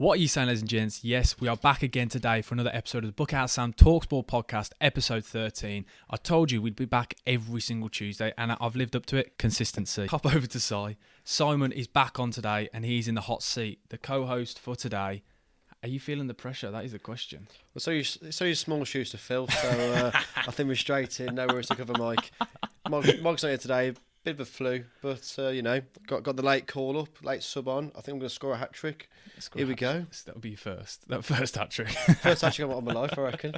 What are you saying, ladies and gents? Yes, we are back again today for another episode of the BucketHatSam Talks Ball podcast, episode 13. I told you we'd be back every single Tuesday, and I've lived up to it. Consistency. Hop over to Si. Simon is back on today, and he's in the hot seat, the co-host for today. Are you feeling the pressure? That is the question. Well, so you small shoes to fill, so I think we're straight in. No worries to cover Mike. Mike's not here today. Bit of a flu, but got the late call up, late sub on. I think I'm going to score a hat trick. Here we go. That'll be your first. That first hat trick. First hat trick of my life, I reckon.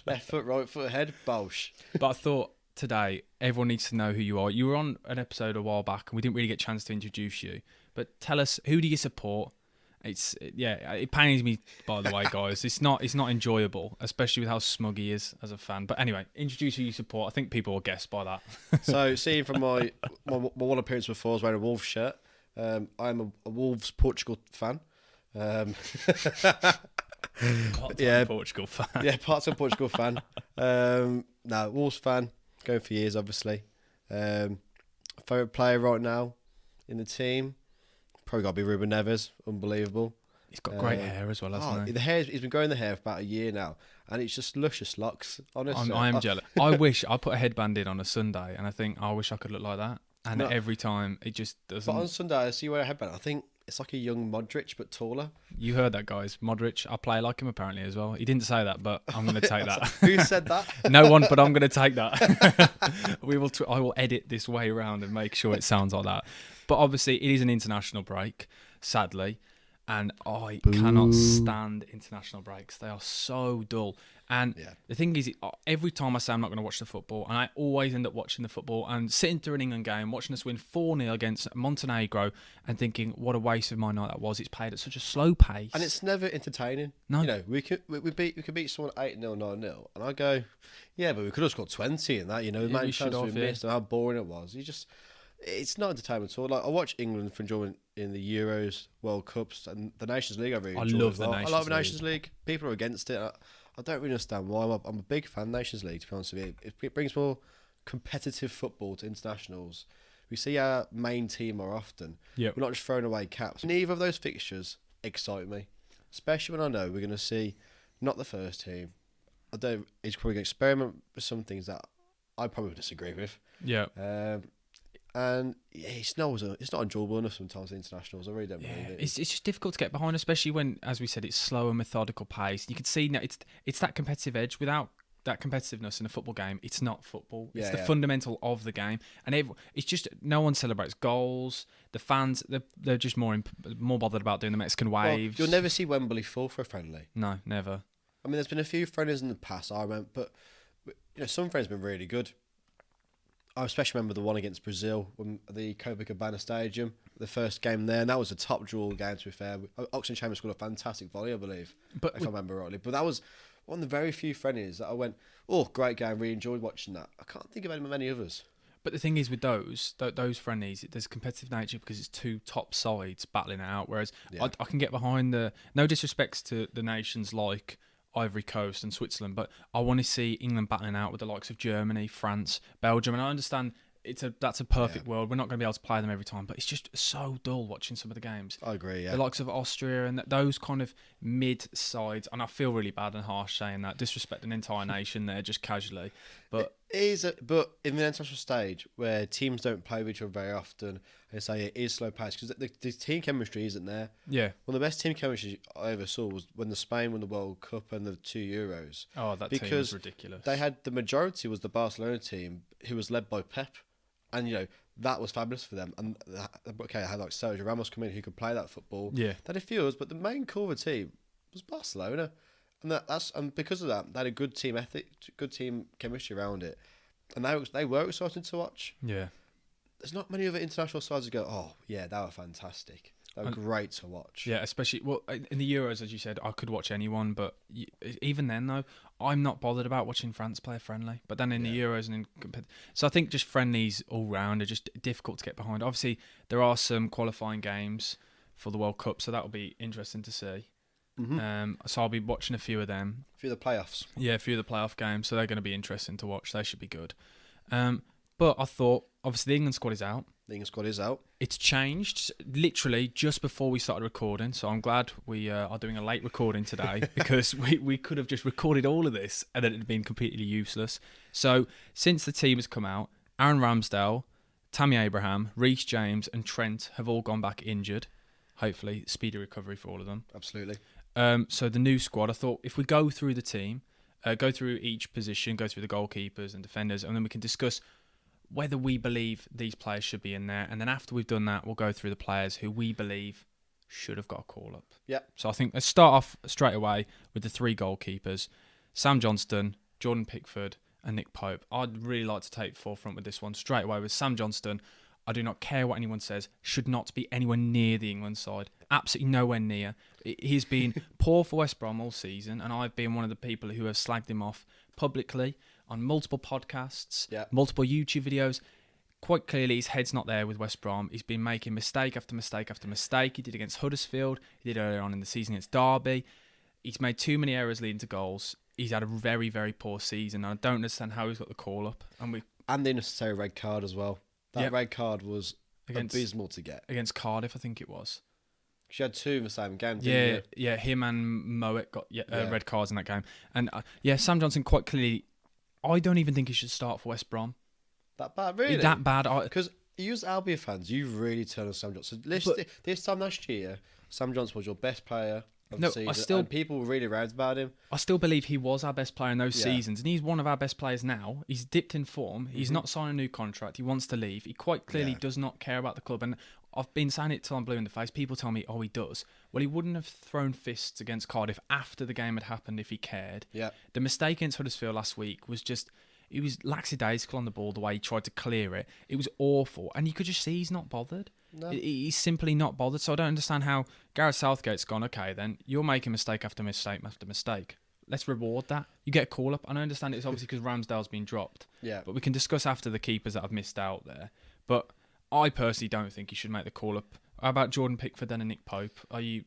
Left foot, right foot, ahead, bosh. But I thought today everyone needs to know who you are. You were on an episode a while back, and we didn't really get a chance to introduce you. But tell us, who do you support? It pains me, by the way, guys. It's not enjoyable, especially with how smug he is as a fan. But anyway, introduce who you support. I think people will guess by that. So, seeing from my one appearance before, I was wearing a Wolves shirt. I'm a Wolves Portugal fan. Portugal fan. Yeah, part-time Portugal fan. Wolves fan, going for years, obviously. Favourite player right now in the team? Probably got to be Ruben Neves. Unbelievable. He's got great hair as well, hasn't he? He's been growing the hair for about a year now, and it's just luscious locks, honestly. I'm jealous. I wish I put a headband in on a Sunday, and I think I wish I could look like that. And every time it just doesn't. But on Sunday, I see you wear a headband. I think it's like a young Modric, but taller. You heard that, guys. Modric, I play like him apparently as well. He didn't say that, but I'm going to take that. Who said that? No one, but I'm going to take that. I will edit this way around and make sure it sounds like that. But obviously, it is an international break, sadly. And I cannot stand international breaks. They are so dull. And the thing is, every time I say I'm not going to watch the football, and I always end up watching the football and sitting through an England game, watching us win 4-0 against Montenegro and thinking, what a waste of my night that was. It's played at such a slow pace. And it's never entertaining. No. You know, we could beat someone 8-0, 9-0. And I go, yeah, but we could have scored 20 in that, the amount of chances we missed and how boring it was. It's not entertainment at all. Like, I watch England for enjoyment in the Euros, World Cups, and the Nations League. I love the Nations League. People are against it. I don't really understand why. I'm a big fan of Nations League, to be honest with you. It brings more competitive football to internationals. We see our main team more often. Yep. We're not just throwing away caps. Neither of those fixtures excite me, especially when I know we're going to see not the first team. He's probably going to experiment with some things that I probably disagree with. Yeah. And it's not enjoyable enough sometimes, the internationals. I really don't believe it. It's just difficult to get behind, especially when, as we said, it's slow and methodical pace. You can see now it's that competitive edge. Without that competitiveness in a football game, it's not football. It's the fundamental of the game. And it's just, no one celebrates goals. The fans, they're just more bothered about doing the Mexican waves. You'll never see Wembley full for a friendly. No, never. I mean, there's been a few friendlies in the past, I remember, but some friends have been really good. I especially remember the one against Brazil, when the Copacabana Stadium, the first game there, and that was a top draw game, to be fair. Oxen Chambers scored a fantastic volley, I believe, if I remember rightly. But that was one of the very few friendlies that I went, oh, great game, really enjoyed watching that. I can't think of many others. But the thing is with those friendlies, there's competitive nature because it's two top sides battling it out, whereas I can get behind no disrespects to the nations like Ivory Coast and Switzerland, but I want to see England battling out with the likes of Germany, France, Belgium, and I understand that's a perfect world. We're not going to be able to play them every time, but it's just so dull watching some of the games. I agree, yeah. The likes of Austria and those kind of mid-sides, and I feel really bad and harsh saying that, disrespect an entire nation there just casually. But but in the international stage where teams don't play with each other very often, I say it is slow pace because the team chemistry isn't there. Yeah. One of the best team chemistry I ever saw was when Spain won the World Cup and the 2 Euros. Oh, that team was ridiculous. They had the majority was the Barcelona team who was led by Pep, and that was fabulous for them. And I had like Sergio Ramos come in who could play that football. Yeah. They had a few others, but the main core of the team was Barcelona. And because of that, they had a good team ethic, good team chemistry around it, and they were exciting to watch. Yeah, there's not many other international sides that go, oh yeah, they were fantastic. They were great to watch. Yeah, especially in the Euros, as you said, I could watch anyone, but even then though, I'm not bothered about watching France play a friendly. But then in the Euros so I think just friendlies all round are just difficult to get behind. Obviously, there are some qualifying games for the World Cup, so that will be interesting to see. Mm-hmm. So I'll be watching a few of them. A few of the playoffs. Yeah, a few of the playoff games. So they're going to be interesting to watch. They should be good. But I thought, obviously, the England squad is out. The England squad is out. It's changed literally just before we started recording, so I'm glad we are doing a late recording today because we could have just recorded all of this and then it would have been completely useless. So since the team has come out, Aaron Ramsdale, Tammy Abraham, Reece James and Trent have all gone back injured. Hopefully, speedy recovery for all of them. Absolutely. So the new squad, I thought if we go through the team, go through each position, go through the goalkeepers and defenders, and then we can discuss whether we believe these players should be in there. And then after we've done that, we'll go through the players who we believe should have got a call-up. Yeah. So I think let's start off straight away with the three goalkeepers, Sam Johnston, Jordan Pickford and Nick Pope. I'd really like to take forefront with this one straight away with Sam Johnston. I do not care what anyone says, should not be anywhere near the England side. Absolutely nowhere near. He's been poor for West Brom all season, and I've been one of the people who have slagged him off publicly on multiple podcasts, multiple YouTube videos. Quite clearly, his head's not there with West Brom. He's been making mistake after mistake after mistake. He did against Huddersfield. He did earlier on in the season against Derby. He's made too many errors leading to goals. He's had a very, very poor season. And I don't understand how he's got the call-up. And the unnecessary red card as well. That red card was abysmal to get. Against Cardiff, I think it was. She had two in the same game, didn't you? Yeah, him and Moet got red cards in that game. And Sam Johnston quite clearly, I don't even think he should start for West Brom. That bad, really? That bad. Because you as Albion fans, you really turned on Sam Johnston. This time last year, Sam Johnston was your best player of the season, and people were really raved about him. I still believe he was our best player in those seasons, and he's one of our best players now. He's dipped in form. He's not signed a new contract. He wants to leave. He quite clearly does not care about the club, and I've been saying it till I'm blue in the face. People tell me, oh, he does. Well, he wouldn't have thrown fists against Cardiff after the game had happened if he cared. Yeah. The mistake against Huddersfield last week was just... He was lackadaisical on the ball, the way he tried to clear it. It was awful. And you could just see he's not bothered. No. He's simply not bothered. So I don't understand how Gareth Southgate's gone, okay, then you're making mistake after mistake after mistake. Let's reward that. You get a call-up. And I understand it's obviously because Ramsdale's been dropped. Yeah. But we can discuss after the keepers that have missed out there. But I personally don't think he should make the call-up. How about Jordan Pickford then and Nick Pope? Are you...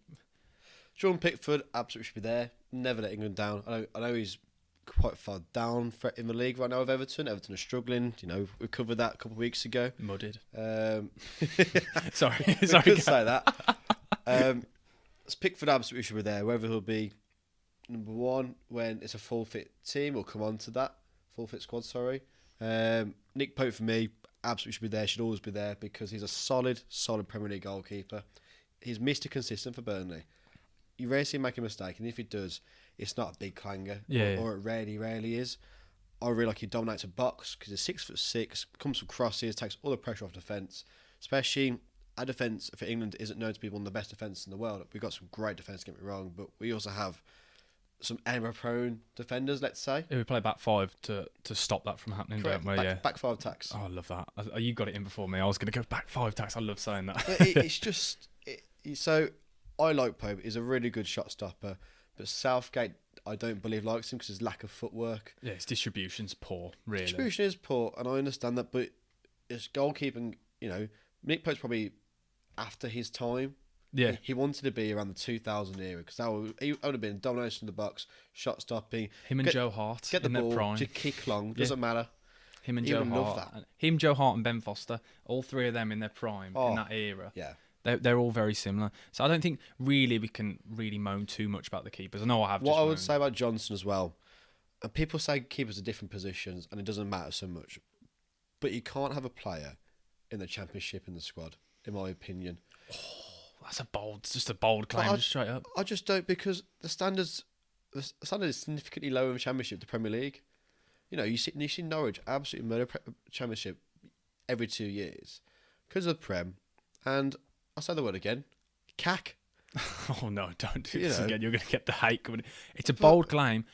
Jordan Pickford absolutely should be there. Never let England down. I know he's quite far down in the league right now with Everton. Everton are struggling. You know, we covered that a couple of weeks ago. Mudded. Sorry. I could say that. Pickford absolutely should be there. Whether he'll be number one when it's a full fit team, we'll come on to that. Full fit squad, sorry. Nick Pope for me absolutely should be there. Should always be there because he's a solid Premier League goalkeeper. He's Mr. Consistent for Burnley. You rarely see him make a mistake, and if he does, it's not a big clanger, or it rarely is. I really like he dominates a box because he's 6'6", comes from crosses, takes all the pressure off defence. Especially our defence for England isn't known to be one of the best defences in the world. We've got some great defence, get me wrong, but we also have some error-prone defenders, let's say. Yeah, we play back five to stop that from happening, Correct. don't we? Back five attacks. Oh, I love that. You got it in before me. I was going to go back five attacks. I love saying that. It's just... So, I like Pope. He's a really good shot stopper. But Southgate, I don't believe likes him because his lack of footwork. Yeah, his distribution's poor, really. Distribution is poor, and I understand that, but his goalkeeping, Nick Pope's probably after his time. Yeah. He wanted to be around the 2000 era because he would have been domination in the box, shot stopping. Him and Joe Hart get the in ball, their prime. just kick long, doesn't matter. Him and Joe Hart. Him, Joe Hart and Ben Foster, all three of them in their prime in that era. Yeah. They're all very similar. So I don't think really we can really moan too much about the keepers. I know I have What I would say about Johnston as well, and people say keepers are different positions and it doesn't matter so much, but you can't have a player in the Championship in the squad, in my opinion. Oh, that's just a bold claim, straight up. I just don't, because the standard is significantly lower in the Championship, the Premier League. You see Norwich absolutely murder Championship every 2 years because of the Prem, and I'll say the word again, cack. Oh no, don't do this again. You're going to get the hate coming. It's a bold claim.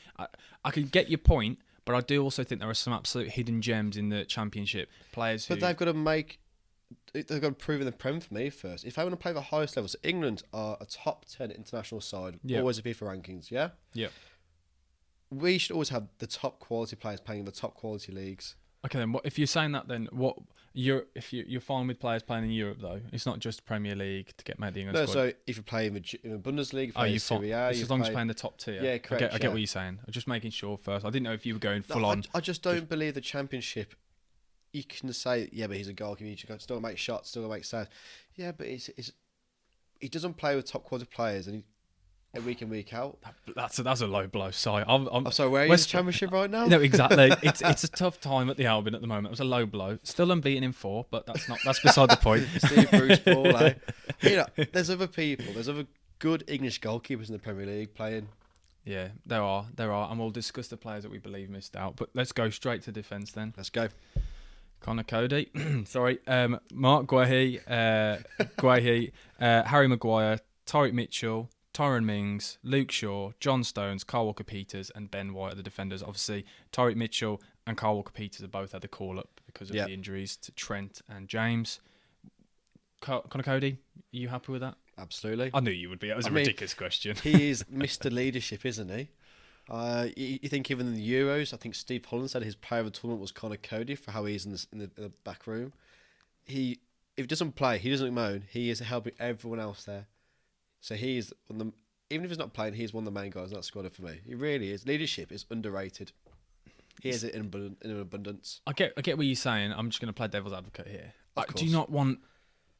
I can get your point, but I do also think there are some absolute hidden gems in the Championship. Players who... But they've got to prove in the Prem for me first. If they want to play the highest level, so England are a top 10 international side, always a FIFA rankings, yeah? Yeah. We should always have the top quality players playing in the top quality leagues. Okay, then if you're saying that, then if you're fine with players playing in Europe though? It's not just Premier League to get made the England squad. So if you play in the Bundesliga, play in Serie A, as long as you're playing the top tier. Yeah, correct. I get what you're saying. I'm just making sure first. I didn't know if you were going full on. I just don't believe the Championship you can say, yeah, but he's a goalkeeper. He's still make shots, still make saves. Yeah, but he doesn't play with top quality players, and week in, week out. That's a low blow. Sorry, I'm sorry. Where are you in the Championship right now? No, exactly. It's a tough time at the Albion at the moment. It was a low blow. Still unbeaten in 4, but that's beside the point. Steve Bruce Paul, eh? You know, there's other people. There's other good English goalkeepers in the Premier League playing. Yeah, there are, and we'll discuss the players that we believe missed out. But let's go straight to defence then. Let's go. Connor Cody, sorry, Mark Guehi, Harry Maguire, Tyreek Mitchell, Tyrone Mings, Luke Shaw, John Stones, Kyle Walker-Peters and Ben White are the defenders. Obviously, Tyreek Mitchell and Kyle Walker-Peters have both had the call-up because of the injuries to Trent and James. Connor Cody, are you happy with that? Absolutely. I knew you would be. That was a ridiculous question. He is Mr. Leadership, isn't he? You think even in the Euros, I think Steve Holland said his player of the tournament was Connor Cody for how he's in the back room. If he doesn't play, he doesn't moan. He is helping everyone else there. So he is even if he's not playing, he's one of the main guys in that squad for me. He really is. Leadership is underrated. He has it in abundance. I get what you're saying. I'm just going to play devil's advocate here. Do you not want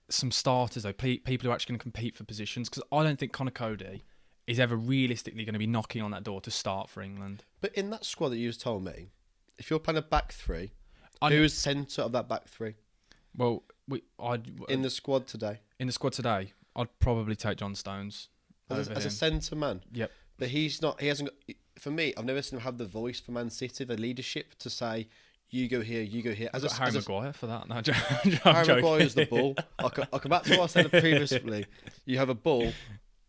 some starters though? People who are actually going to compete for positions? Because I don't think Connor Cody is ever realistically going to be knocking on that door to start for England. But in that squad that you just told me, if you're playing a back three, who is centre of that back three? Well, in the squad today. In the squad today, I'd probably take John Stones as a centre man. Yep. But he's not. He hasn't. For me, I've never seen him have the voice for Man City, the leadership to say, "You go here, you go here." As Harry Maguire for that. No, Harry Maguire's the ball. I'll come back to what I said previously. You have a ball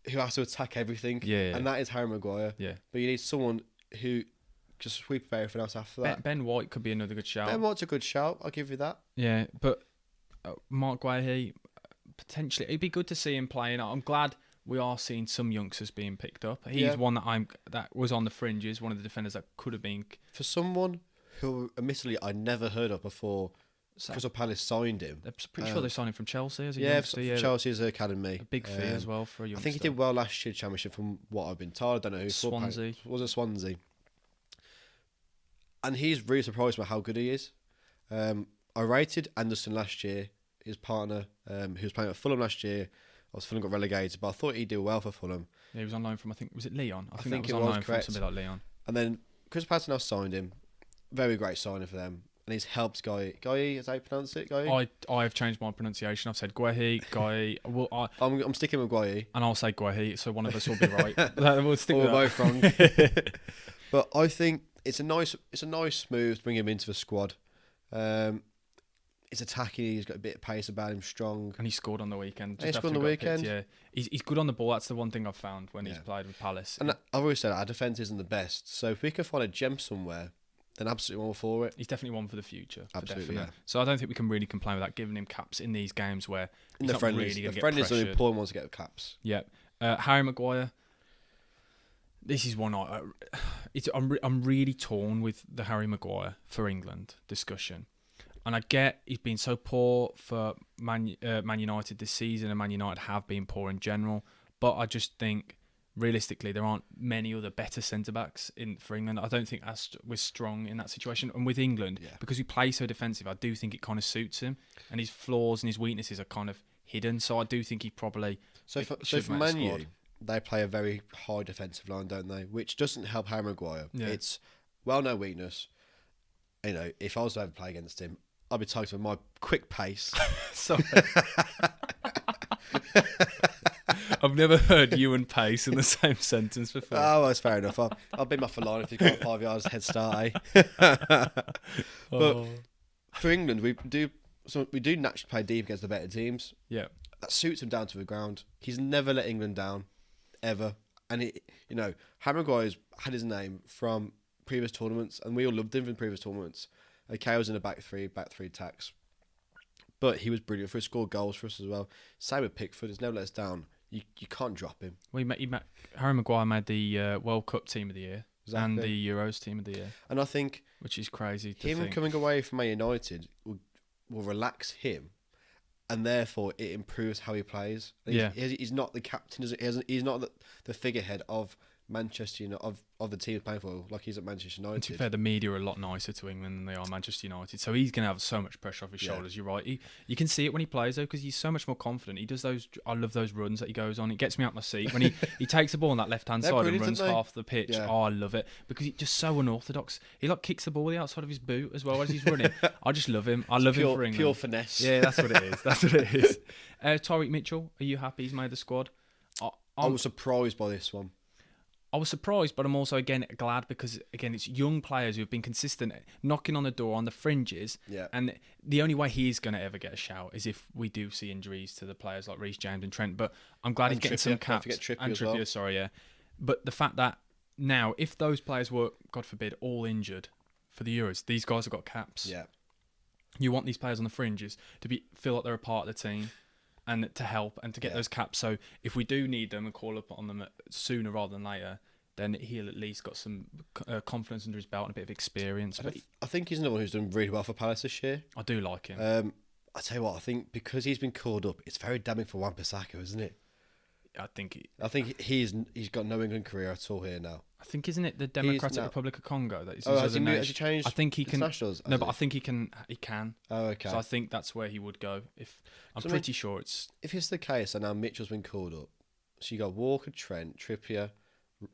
who has to attack everything, and that is Harry Maguire. Yeah. But you need someone who just sweep everything else after that. Ben White could be another good shout. Ben White's a good shout. I'll give you that. Yeah, but Mark Guehi, potentially, it'd be good to see him playing. I'm glad we are seeing some youngsters being picked up. He's one that was on the fringes, one of the defenders that could have been. For someone who, admittedly, I never heard of before, Crystal Palace signed him. I'm pretty sure they signed him from Chelsea as a youngster. Yeah, Chelsea's academy. A big fee as well for a youngster. I think he did well last year Championship from what I've been told. I don't know who. Swansea. Was it Swansea? And he's really surprised by how good he is. I rated Henderson last year, his partner, who was playing at Fulham last year. Fulham got relegated, but I thought he'd do well for Fulham. Yeah, he was on loan from, I think, was it Leon? I think that was on loan from something like Leon. And then Chris Patton now signed him. Very great signing for them. And he's helped Guy. Guy, is that how you pronounce it? Guy? I have changed my pronunciation. I've said Guehi, Guy. Well, I'm sticking with Guy. And I'll say Guehi, so one of us will be right. We'll stick with that. We're both wrong. But I think it's a nice move to bring him into the squad. He's attacking. He's got a bit of pace about him, strong. And he scored on the weekend. He scored on the weekend. Yeah, he's good on the ball. That's the one thing I've found when he's played with Palace. And I've always said our defence isn't the best. So if we can find a gem somewhere, then absolutely all for it. He's definitely one for the future. Absolutely, yeah. So I don't think we can really complain with that, giving him caps in these games where in the friendlies, really the friendlies are the important ones to get caps. Yeah, Harry Maguire. This is one I'm really torn with the Harry Maguire for England discussion. And I get he's been so poor for Man United this season, and Man United have been poor in general. But I just think, realistically, there aren't many other better centre-backs for England. I don't think we're strong in that situation. And with England, because we play so defensive, I do think it kind of suits him. And his flaws and his weaknesses are kind of hidden. So I do think he probably So for Man U, they play a very high defensive line, don't they? Which doesn't help Harry Maguire. Yeah. It's well-known weakness. You know, if I was to ever play against him, I'd be targeted with my quick pace. Sorry. I've never heard you and pace in the same sentence before. Oh, that's fair enough. I'll be my for line if you've got 5 yards head start, eh? But for England, we do naturally play deep against the better teams. Yeah. That suits him down to the ground. He's never let England down, ever. And Harry Maguire's had his name from previous tournaments, and we all loved him from previous tournaments. Okay, I was in a back three attacks. But he was brilliant. He scored goals for us as well. Same with Pickford. He's never let us down. You can't drop him. Well, Harry Maguire made the World Cup Team of the Year and the Euros Team of the Year. And I think... Which is crazy to think. Him coming away from Man United will relax him, and therefore it improves how he plays. He's not the captain. He's not the figurehead of Manchester United of the team playing for, like he's at Manchester United. And to be fair, the media are a lot nicer to England than they are Manchester United, so he's going to have so much pressure off his shoulders. You're right. You can see it when he plays though, because he's so much more confident. He does those. I love those runs that he goes on. It gets me out my seat when he takes the ball on that left hand side and runs half the pitch. Yeah. Oh, I love it because he's just so unorthodox. He like kicks the ball the outside of his boot as well as he's running. I just love him. I love him for England. Pure finesse. Yeah, that's what it is. That's what it is. Tyreek Mitchell, are you happy he's made the squad? I was surprised by this one. I was surprised, but I'm also, again, glad because, again, it's young players who have been consistent, knocking on the door on the fringes. Yeah. And the only way he's going to ever get a shout is if we do see injuries to the players like Reece James and Trent. But I'm glad he's getting some caps. Don't forget Trippier and Trippier, well. sorry, yeah. But the fact that now, if those players were, God forbid, all injured for the Euros, these guys have got caps. Yeah. You want these players on the fringes to feel like they're a part of the team and to help and to get those caps. So if we do need them and call up on them sooner rather than later, then he'll at least got some confidence under his belt and a bit of experience. But I think he's another one who's done really well for Palace this year. I do like him. I tell you what, I think because he's been called up, it's very damning for Wan-Bissaka, isn't it? I think he's got no England career at all here now. I think, isn't it the Democratic Republic of Congo that is his has other he nation? changed? I think he can. Nationals, No, but I think he can. He can. Oh, okay. So I think that's where he would go. I'm pretty sure it's. If it's the case, and now Mitchell's been called up, so you got Walker, Trent, Trippier,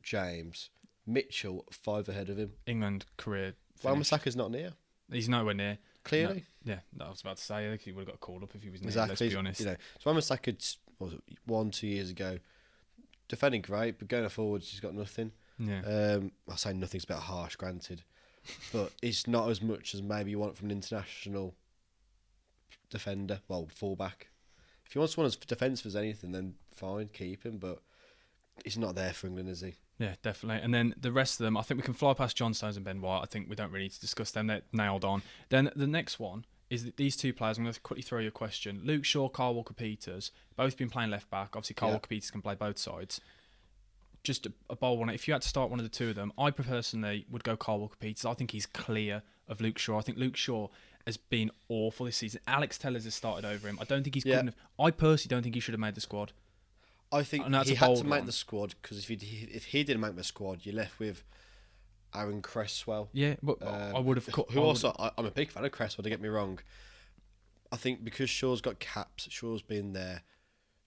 James, Mitchell 5 ahead of him. England career. Wan-Bissaka's not near. He's nowhere near. Clearly. No, yeah, I was about to say. I think he would have got called up if he was near. Exactly. Let's be honest. You know, so Wan-Bissaka, what was it, 1-2 years ago, defending great, but going forwards, he's got nothing. Yeah. I say nothing's a bit harsh, granted, but it's not as much as maybe you want from an international defender, well, fullback. If you want someone as defensive as anything, then fine, keep him, but he's not there for England, is he? Yeah, definitely. And then the rest of them, I think we can fly past John Stones and Ben White. I think we don't really need to discuss them. They're nailed on. Then the next one is that these two players, I'm going to quickly throw you a question. Luke Shaw, Kyle Walker-Peters, both been playing left back. Obviously, Kyle Walker-Peters can play both sides. Just a bold one. If you had to start one of the two of them, I personally would go Kyle Walker-Peters. I think he's clear of Luke Shaw. I think Luke Shaw has been awful this season. Alex Tellers has started over him. I don't think he's good enough. I personally don't think he should have made the squad. I think he had to make the squad because if he didn't make the squad, you're left with Aaron Cresswell. Yeah, but I would have. I'm a big fan of Cresswell. Don't get me wrong. I think because Shaw's got caps, Shaw's been there.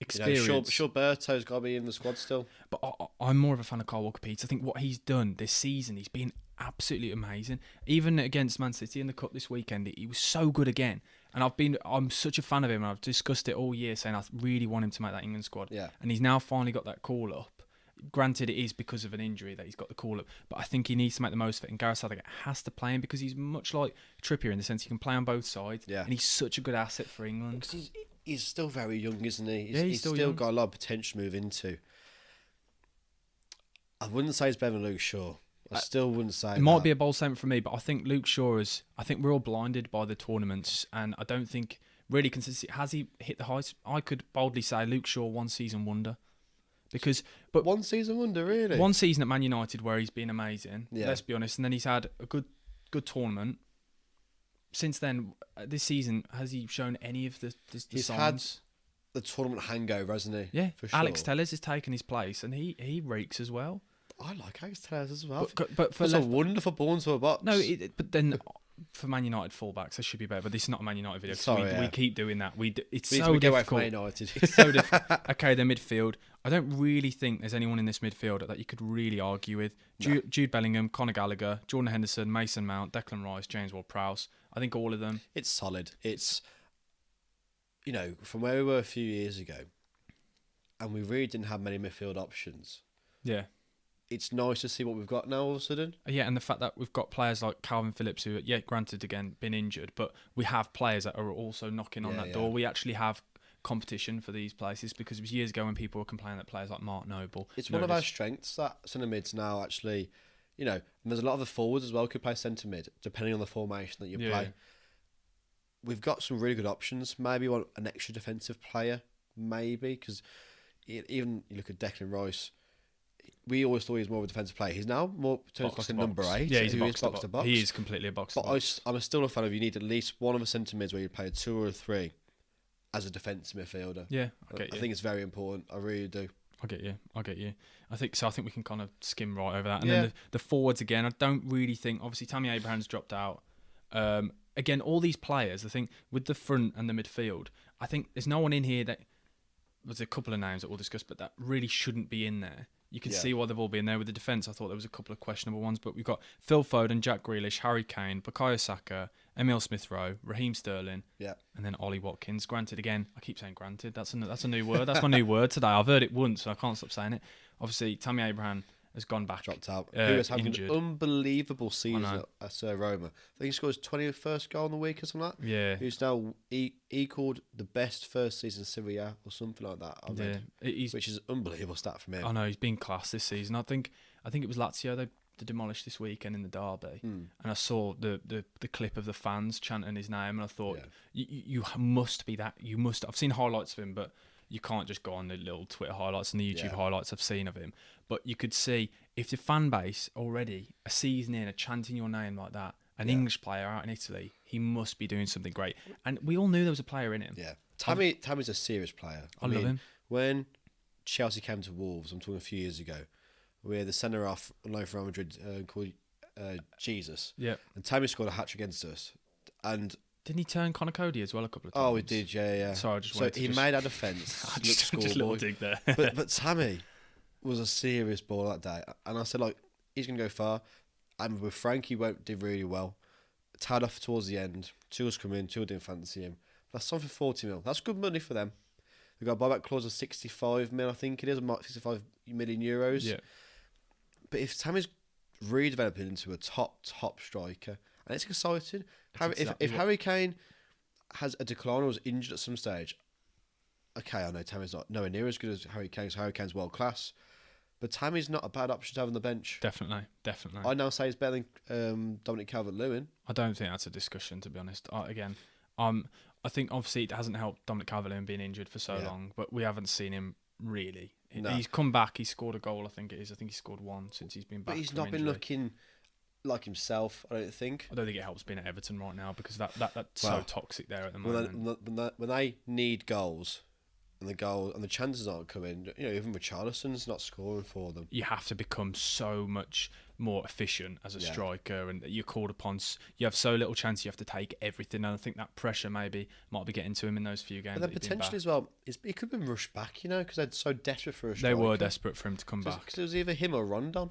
Experience. You know, Berto's got to be in the squad still. But I'm more of a fan of Kyle Walker-Peters. I think what he's done this season, he's been absolutely amazing. Even against Man City in the Cup this weekend, he was so good again. And I'm such a fan of him, and I've discussed it all year, saying I really want him to make that England squad. Yeah. And he's now finally got that call up. Granted, it is because of an injury that he's got the call up, but I think he needs to make the most of it. And Gareth Southgate has to play him because he's much like Trippier in the sense he can play on both sides. Yeah. And he's such a good asset for England. Because he's still very young, isn't he? He's still got a lot of potential to move into. I wouldn't say he's better than Luke Shaw. I still wouldn't say it might be a bold statement for me, but I think Luke Shaw I think we're all blinded by the tournaments, and I don't think really consistently has he hit the heights. I could boldly say Luke Shaw one season wonder. But one season wonder, really? One season at Man United where he's been amazing, yeah. Let's be honest, and then he's had a good tournament. Since then, this season, has he shown any of the he's signs? Had the tournament hangover, hasn't he? Yeah, for sure. Alex Tellers has taken his place, and he reeks as well. I like Alex Tellers as well. But for a wonderful ball into a box. No, but then for Man United fullbacks, they should be better. But this is not a Man United video. Sorry, we keep doing that. It's so difficult. Get away from Man United. It's so difficult. Okay, the midfield. I don't really think there's anyone in this midfield that you could really argue with. Jude Bellingham, Conor Gallagher, Jordan Henderson, Mason Mount, Declan Rice, James Ward-Prowse. I think all of them. It's solid. It's, from where we were a few years ago, and we really didn't have many midfield options. Yeah. It's nice to see what we've got now all of a sudden. Yeah, and the fact that we've got players like Calvin Phillips who, granted, again, been injured, but we have players that are also knocking on that door. We actually have competition for these places because it was years ago when people were complaining that players like Mark Noble. It's one of our strengths that centre mids now actually, and there's a lot of the forwards as well could play centre mid depending on the formation that you play. We've got some really good options. Maybe want an extra defensive player, maybe, because even you look at Declan Rice. We always thought he was more of a defensive player. He's now more turns like a number 8. Yeah, he's box to box. He is completely a box to box. But I'm still a fan of you need at least one of the centre mids where you play a 2 or a 3 as a defensive midfielder. Yeah, okay. I think it's very important. I really do. I get you. I think we can kind of skim right over that. And then the forwards again, I don't really think, obviously Tammy Abraham's dropped out. Again, all these players, I think with the front and the midfield, I think there's no one in here that, there's a couple of names that we'll discuss, but that really shouldn't be in there. You can see why they've all been there. With the defence, I thought there was a couple of questionable ones, but we've got Phil Foden, Jack Grealish, Harry Kane, Bukayo Saka, Emile Smith-Rowe, Raheem Sterling, and then Ollie Watkins. Granted, again, I keep saying granted. That's a new word. That's my new word today. I've heard it once, so I can't stop saying it. Obviously, Tammy Abraham has gone back. Dropped out. He was having injured. an unbelievable season at Roma. I think he scored his 21st goal in the week or something like that. Yeah. He's now equalled the best first season Serie A or something like that. Which is an unbelievable stat from him. I know, he's been class this season. I think it was Lazio they demolished this weekend in the derby. And I saw the clip of the fans chanting his name, and I thought, you must be that. You must. I've seen highlights of him, but you can't just go on the little Twitter highlights and the YouTube highlights I've seen of him. But you could see, if the fan base already, a season in, are chanting your name like that, an English player out in Italy, he must be doing something great. And we all knew there was a player in him. Yeah. Tammy's a serious player. I love him. When Chelsea came to Wolves, I'm talking a few years ago, we had the centre-half on loan for Real Madrid called Jesus. Yeah. And Tammy scored a hat-trick against us. And didn't he turn Conor Cody as well a couple of times? Oh, he did, yeah. Sorry, he made our defence look just a little dig there. but Tammy was a serious ball that day. And I said, like, he's going to go far. And with Frank, he did really well. Tied off towards the end. Two was come in, two didn't fancy him. That's something for 40 mil. That's good money for them. They've got a buyback clause of 65 mil, I think it is, 65 million euros. Yeah. But if Tammy's really developing into a top striker, and it's exciting. If Harry Kane has a decline or was injured at some stage, okay, I know Tammy's not nowhere near as good as Harry Kane. Harry Kane's world class, but Tammy's not a bad option to have on the bench. Definitely. I'd now say he's better than Dominic Calvert-Lewin. I don't think that's a discussion, to be honest. I think obviously it hasn't helped Dominic Calvert-Lewin being injured for so long, but we haven't seen him really. No. He's come back. He scored a goal, I think it is. I think he scored one since he's been back. But he's not been looking like himself, I don't think. I don't think it helps being at Everton right now, because that's so toxic there at the moment. When they need goals, and the chances aren't coming, even Richarlison's not scoring for them. You have to become so much more efficient as a striker, and you're called upon. You have so little chance. You have to take everything, and I think that pressure might be getting to him in those few games. But then potentially as well, he could have been rushed back, because they're so desperate for a striker. They were desperate for him to come back. Because it was either him or Rondon.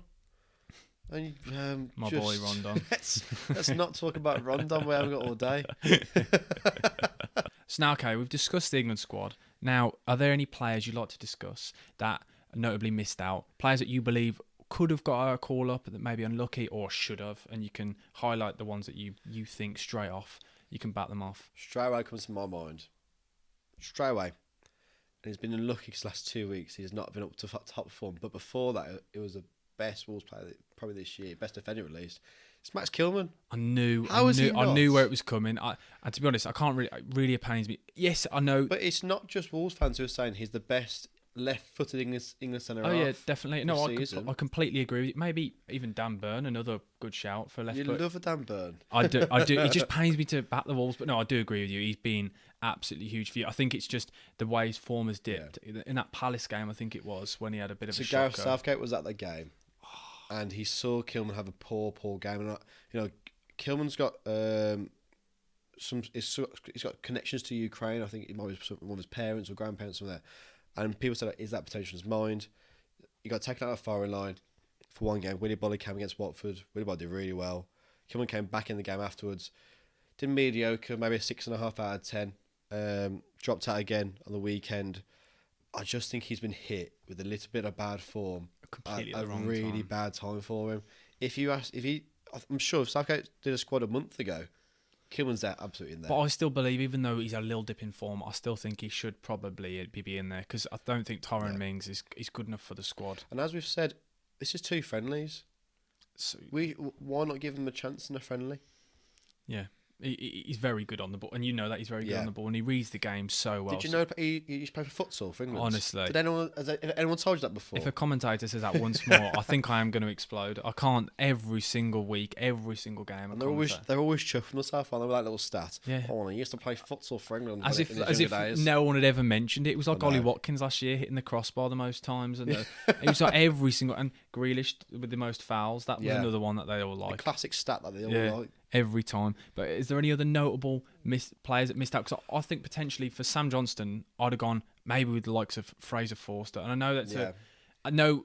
And my boy Rondon. Let's not talk about Rondon. We haven't got all day. So now, okay, we've discussed the England squad. Now, are there any players you'd like to discuss that notably missed out? Players that you believe could have got a call up, that maybe unlucky, or should have, and you can highlight the ones that you think straight off. You can bat them off. Straight away comes to my mind. Straight away. And he's been unlucky these last 2 weeks. He's not been up to top form. But before that, it was the best Wolves player probably this year, best defender at least. It's Max Kilman. I knew where it was coming. And to be honest, I can't really pains me. Yes, I know. But it's not just Wolves fans who are saying he's the best left-footed English centre half. Oh yeah, definitely. No, I completely agree with you. Maybe even Dan Burn, another good shout for left foot. You love a Dan Burn. I do. It just pains me to bat the Wolves, but no, I do agree with you. He's been absolutely huge for you. I think it's just the way his form has dipped. In that Palace game, I think it was, when he had a bit of a shocker. Gareth Southgate was at the game. And he saw Kilman have a poor game, and Kilman's got he's got connections to Ukraine. I think it might be one of his parents or grandparents from there. And people said, "Is that potential in his mind?" He got taken out of the firing line for one game. Willy Bolly came against Watford. Willy Bolly did really well. Kilman came back in the game afterwards. Did mediocre, maybe a 6.5 out of 10. Dropped out again on the weekend. I just think he's been hit with a little bit of bad form. Completely a really bad time for him. I'm sure if Southgate did a squad a month ago, Kilman's there, absolutely in there. But I still believe, even though he's a little dip in form, I still think he should probably be in there, because I don't think Tyrone Mings is good enough for the squad. And as we've said, this is 2 friendlies. So why not give him a chance in a friendly? Yeah. He's very good on the ball, and you know that he's very good on the ball, and he reads the game so well. Did you know he used to play for futsal for England? Honestly, has anyone told you that before? If a commentator says that once more, I think I am going to explode. I can't every single week, every single game. And they're always chuffing themselves on that little stat. Yeah. Oh, he used to play futsal for England. As if no one had ever mentioned it. It was like Ollie Watkins last year hitting the crossbar the most times, and it was like every single, and Grealish with the most fouls. That was another one that they all like. The classic stat that they all like. Every time. But is there any other notable players that missed out? Because I think potentially for Sam Johnston, I'd have gone maybe with the likes of Fraser Forster. And I know that's I know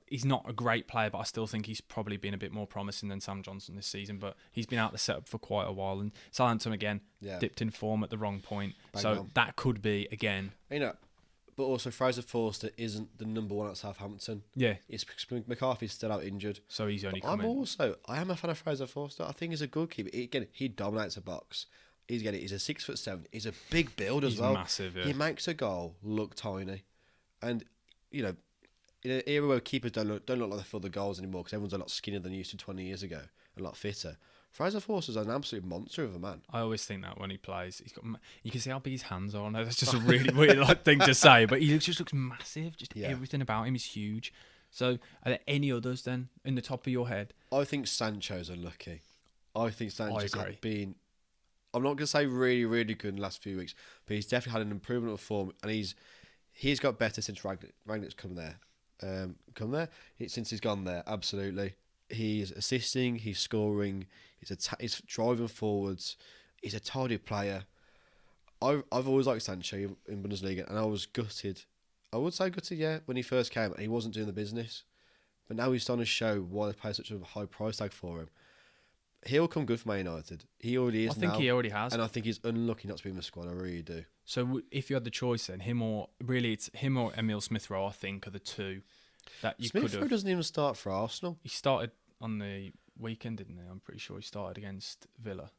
he's not a great player, but I still think he's probably been a bit more promising than Sam Johnston this season. But he's been out the setup for quite a while. And Southampton, again, dipped in form at the wrong point. That could be, again... But also, Fraser Forster isn't the number one at Southampton. Yeah. It's McCarthy's still out injured. So he's only coming. I am a fan of Fraser Forster. I think he's a good keeper. He dominates a box. He's 6'7". He's a big build as well. He's massive, yeah. He makes a goal look tiny. And, in an era where keepers don't look like they fill the goals anymore because everyone's a lot skinnier than they used to 20 years ago, a lot fitter. Fraser Forster's an absolute monster of a man. I always think that when he plays, you can see how big his hands are. I know that's just a really weird thing to say, but he just looks massive. Everything about him is huge. So, are there any others then in the top of your head? I think Sancho's unlucky. I think Sancho's been, I'm not going to say really, really good in the last few weeks, but he's definitely had an improvement of form, and he's got better since Rangnick's come there. Since he's gone there, absolutely. He's assisting, he's scoring, he's driving forwards. He's a tidy player. I've always liked Sancho in Bundesliga, and I was gutted. I would say gutted, yeah, when he first came and he wasn't doing the business. But now he's starting to show why they pay such a high price tag for him. He'll come good for Man United. He already is. I think he already has. And I think he's unlucky not to be in the squad. I really do. So if you had the choice, then it's him or Emil Smith-Rowe, I think, are the two that you could have. Smith-Rowe doesn't even start for Arsenal. He started on the weekend, didn't he? I'm pretty sure he started against Villa.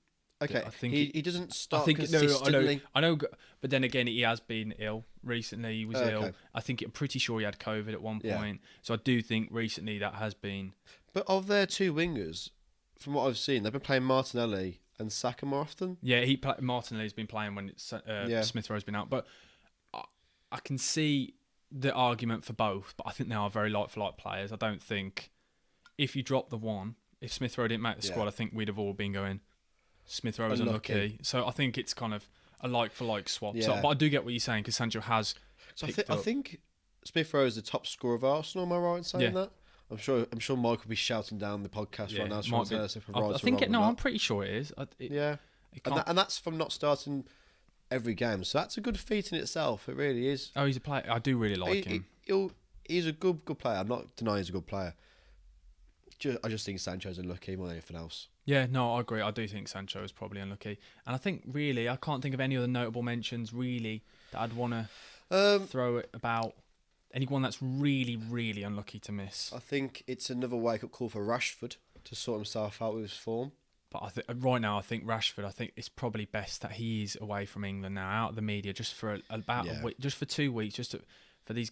Okay, I think he doesn't start consistently. I know, but then again, he has been ill recently. He was ill. I think I'm pretty sure he had COVID at one point. So I do think recently that has been. But of their two wingers, from what I've seen, they've been playing Martinelli and Saka more often. Yeah, Martinelli's been playing when Smith-Rowe's been out. But I can see the argument for both. But I think they are very like-for-like players. I don't think if you drop the one, if Smith-Rowe didn't make the squad, I think we'd have all been going, Smith-Rowe was unlucky. So I think it's kind of a like-for-like swap. Yeah. So, but I do get what you're saying because Sancho has. So I think Smith-Rowe is the top scorer of Arsenal. Am I right in saying that? I'm sure Mike will be shouting down the podcast right now. I'm pretty sure it is. And that's from not starting every game. So that's a good feat in itself. It really is. Oh, he's a player. I do really like him. He's a good player. I'm not denying he's a good player. I just think Sancho's unlucky more than anything else. Yeah, no, I agree. I do think Sancho is probably unlucky. And I think, really, I can't think of any other notable mentions, really, that I'd want to throw it about. Anyone that's really, really unlucky to miss. I think it's another wake-up call for Rashford to sort himself out with his form. But right now, I think Rashford, it's probably best that he is away from England now, out of the media, just for a week, just for 2 weeks, for these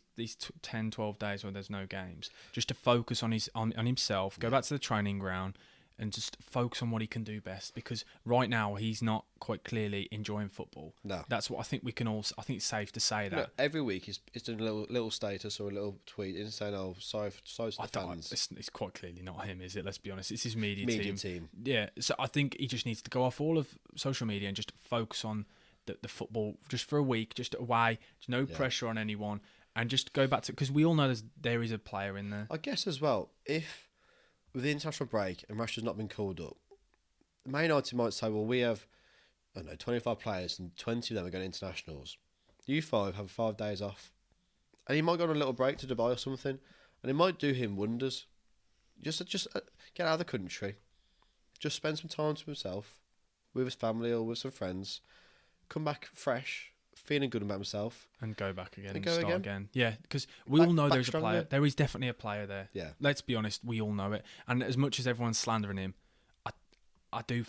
10, 12 days where there's no games, just to focus on himself, go back to the training ground and just focus on what he can do best, because right now he's not quite clearly enjoying football. No. That's what I think we can all... I think it's safe to say that. Look, every week he's doing a little status or a little tweet and saying, oh, sorry to the fans. It's quite clearly not him, is it? Let's be honest. It's his media team. Yeah, so I think he just needs to go off all of social media and just focus on the football just for a week, just away, no pressure on anyone, and just go back to... Because we all know there is a player in there. I guess as well, if with the international break and Rashford's not been called up, Man United might say, well, we have, 25 players and 20 of them are going to internationals. You five have 5 days off. And he might go on a little break to Dubai or something, and it might do him wonders. Just get out of the country. Just spend some time to himself, with his family or with some friends. Come back fresh, feeling good about himself. And go back again and start again. Yeah, because we all know there's a player. There is definitely a player there. Yeah. Let's be honest, we all know it. And as much as everyone's slandering him, I do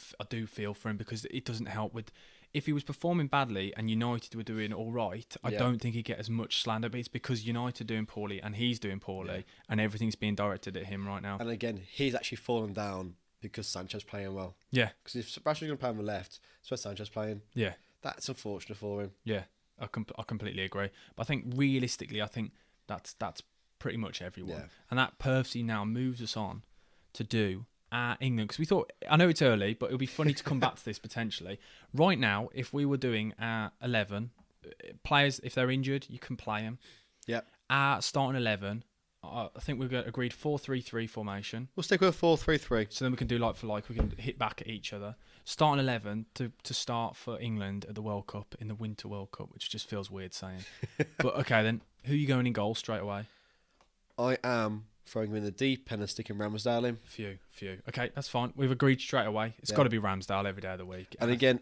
feel for him, because it doesn't help with... If he was performing badly and United were doing all right, I don't think he'd get as much slander, but it's because United are doing poorly and he's doing poorly and everything's being directed at him right now. And again, he's actually fallen down because Sanchez playing well. Yeah. Because if Rashford's going to play on the left, that's where Sanchez playing. Yeah. That's unfortunate for him. Yeah, I completely agree. But I think realistically, I think that's pretty much everyone. Yeah. And that perfectly now moves us on to do England. Because we thought, I know it's early, but it'll be funny to come back to this potentially. Right now, if we were doing 11 players, if they're injured, you can play them. Yeah. Starting 11, I think we've agreed 4-3-3 formation. We'll stick with 4-3-3. So then we can do like for like. We can hit back at each other. Starting 11 to start for England at the World Cup, in the Winter World Cup, which just feels weird saying. But okay then, who are you going in goal straight away? I am throwing him in the deep end and sticking Ramsdale in. Few. Okay, that's fine. We've agreed straight away. It's got to be Ramsdale every day of the week. And again,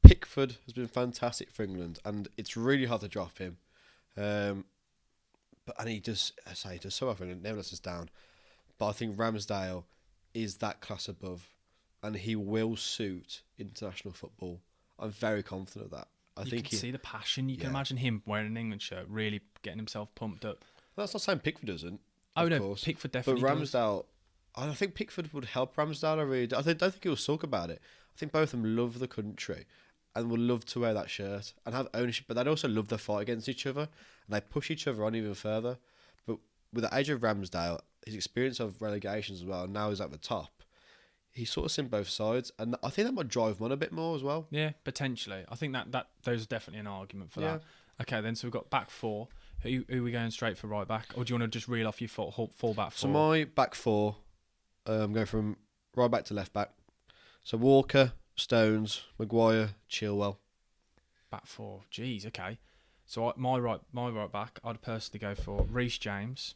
Pickford has been fantastic for England, and it's really hard to drop him. But he does so often, and never lets us down. But I think Ramsdale is that class above, and he will suit international football. I'm very confident of that. You can see the passion. You can imagine him wearing an England shirt, really getting himself pumped up. That's not saying Pickford doesn't. Oh no, course. Pickford definitely. But Ramsdale, I think Pickford would help Ramsdale. I don't think he'll sulk about it. I think both of them love the country and would love to wear that shirt and have ownership, but they'd also love the fight against each other, and they push each other on even further. But with the age of Ramsdale, his experience of relegations as well, and now he's at the top, he's sort of seen both sides, and I think that might drive him on a bit more as well. Yeah, potentially. I think that there's definitely an argument for that. Okay, then, so we've got back four. Who are we going straight for right back? Or do you want to just reel off your full back four? So my back four, I'm going from right back to left back. So Walker, Stones, Mcguire, Chilwell. Back four. Jeez, okay. So my right back, I'd personally go for Reece James.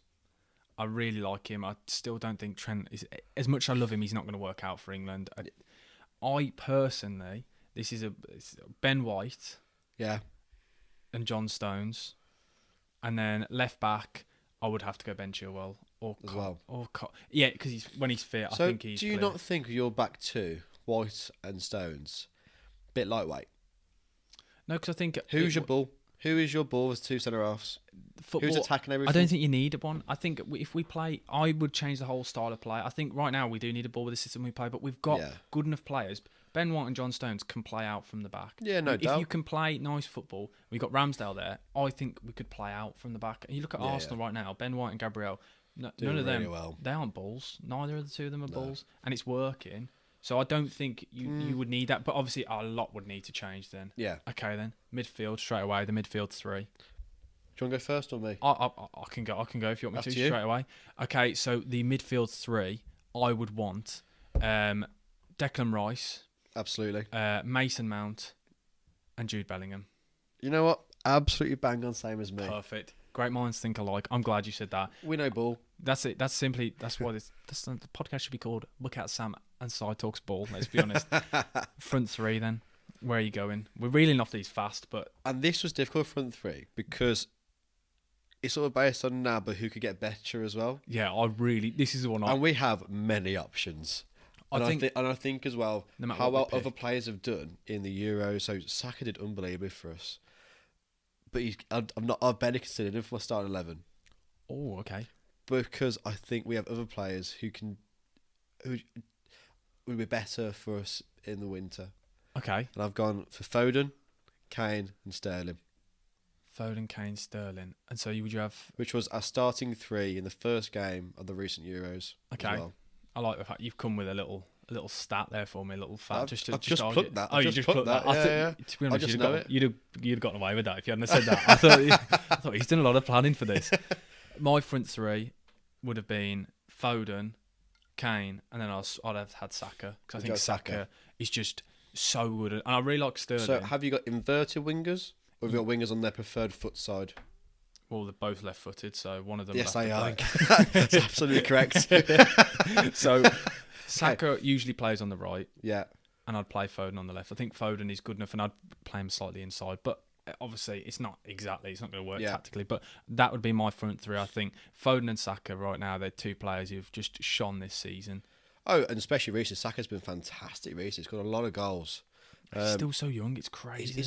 I really like him. I still don't think Trent is, as much as I love him, he's not going to work out for England. I personally, it's Ben White. Yeah. And John Stones. And then left back, I would have to go Ben Chilwell as well. Yeah, because when he's fit, I think he's. Do you not think your back two, White and Stones, bit lightweight? No, because I think who's your bull? Who is your ball with two centre halves? Who's attacking everything? I don't think you need one. I think if we play, I would change the whole style of play. I think right now we do need a ball with the system we play, but we've got good enough players. Ben White and John Stones can play out from the back. Yeah, no doubt. If you can play nice football, we've got Ramsdale there. I think we could play out from the back. And you look at Arsenal right now, Ben White and Gabriel, none of them, they aren't balls. Neither of the two of them are balls. And it's working. So I don't think you would need that. But obviously a lot would need to change then. Yeah. Okay then. Midfield straight away, the midfield three. Do you want to go first or me? I can go if you want me to straight away. Okay, so the midfield three, I would want Declan Rice. Absolutely. Mason Mount and Jude Bellingham. You know what? Absolutely bang on, same as me. Perfect. Great minds think alike. I'm glad you said that. We know ball. That's it. That's why the podcast should be called BucketHatSam Talks Ball. Let's be honest. Front three then. Where are you going? We're reeling off these fast, but and this was difficult front three because it's sort of based on now, but who could get better as well. Yeah, this is the one. And we have many options. I think as well how well other players have done in the Euros. So Saka did unbelievably for us, but I've barely considered him for my starting 11. Oh, okay. Because I think we have other players who would be better for us in the winter. Okay. And I've gone for Foden, Kane, and Sterling. Foden, Kane, Sterling, and so would you have? Which was our starting three in the first game of the recent Euros. Okay. As well. I like the fact you've come with a little stat there for me, a little fact. I've just plucked that. Oh, you just plucked that. Yeah. To be honest, you'd have gotten away with that if you hadn't said that. I thought he's done a lot of planning for this. My front three would have been Foden, Kane, and then I'd have had Saka because I think Saka is just so good, and I really like Sterling. So have you got inverted wingers, or have you got wingers on their preferred foot side? Well, they're both left-footed, so one of them. Yes, they are. That's absolutely correct. So Saka usually plays on the right. Yeah. And I'd play Foden on the left. I think Foden is good enough, and I'd play him slightly inside. But obviously, it's not going to work tactically. But that would be my front three. I think Foden and Saka right now, they're two players who've just shone this season. Oh, and especially recently, Saka's been fantastic recently. He's got a lot of goals. He's still so young. It's crazy.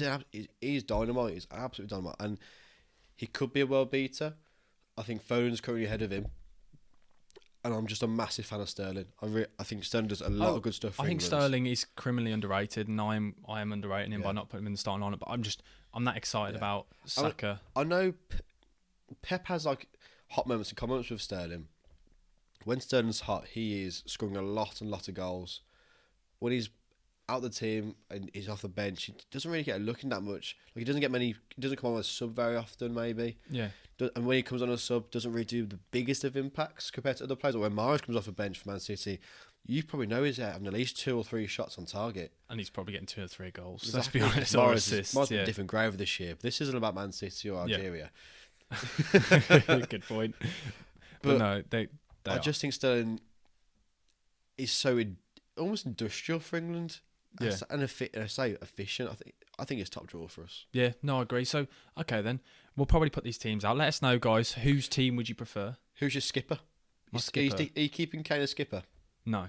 He's dynamite. He's absolutely dynamite. And he could be a world beater. I think Foden's currently ahead of him. and I'm just a massive fan of Sterling. I think Sterling does a lot of good stuff for I think England. Sterling is criminally underrated, and I am underrating him by not putting him in the starting lineup. But I'm that excited about Saka. I know Pep has like hot moments and comments with Sterling. When Sterling's hot, he is scoring a lot of goals. When he's out the team and he's off the bench, he doesn't really get a look in that much. Like he doesn't come on as a sub very often, maybe. Yeah. And when he comes on a sub, doesn't really do the biggest of impacts compared to other players. Or when Maguire comes off a bench for Man City, you probably know he's having at least 2 or 3 shots on target. And he's probably getting 2 or 3 goals. Exactly. Let's be honest, or assists. Might be a different grade this year. But this isn't about Man City or Algeria. Good point. But no, they I just think Sterling is so almost industrial for England. Yeah. And I say efficient. I think it's top draw for us. Yeah, no, I agree. So, okay then. We'll probably put these teams out. Let us know, guys, whose team would you prefer? Who's your skipper? Skipper? Are you keeping Kane as skipper? No.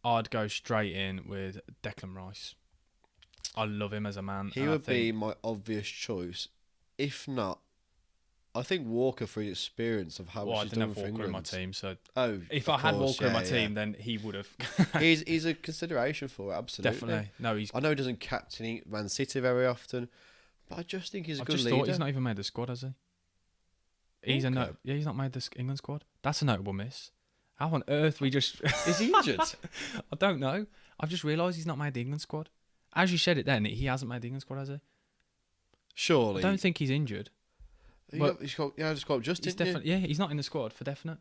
I'd go straight in with Declan Rice. I love him as a man. He would be my obvious choice. If not, I think Walker, for his experience of how much he's done for England. Walker in my team, so if I had Walker in my team, then he would have. he's a consideration for it, absolutely. Definitely. No, I know he doesn't captain Man City very often, but I just think he's a good leader. Thought he's not even made the squad, has he? He's he's not made the England squad. That's a notable miss. How on earth we just... Is he injured? I don't know. I've just realised he's not made the England squad. As you said it then, he hasn't made the England squad, has he? Surely. I don't think he's injured. He's got Justin. Yeah, he's not in the squad for definite.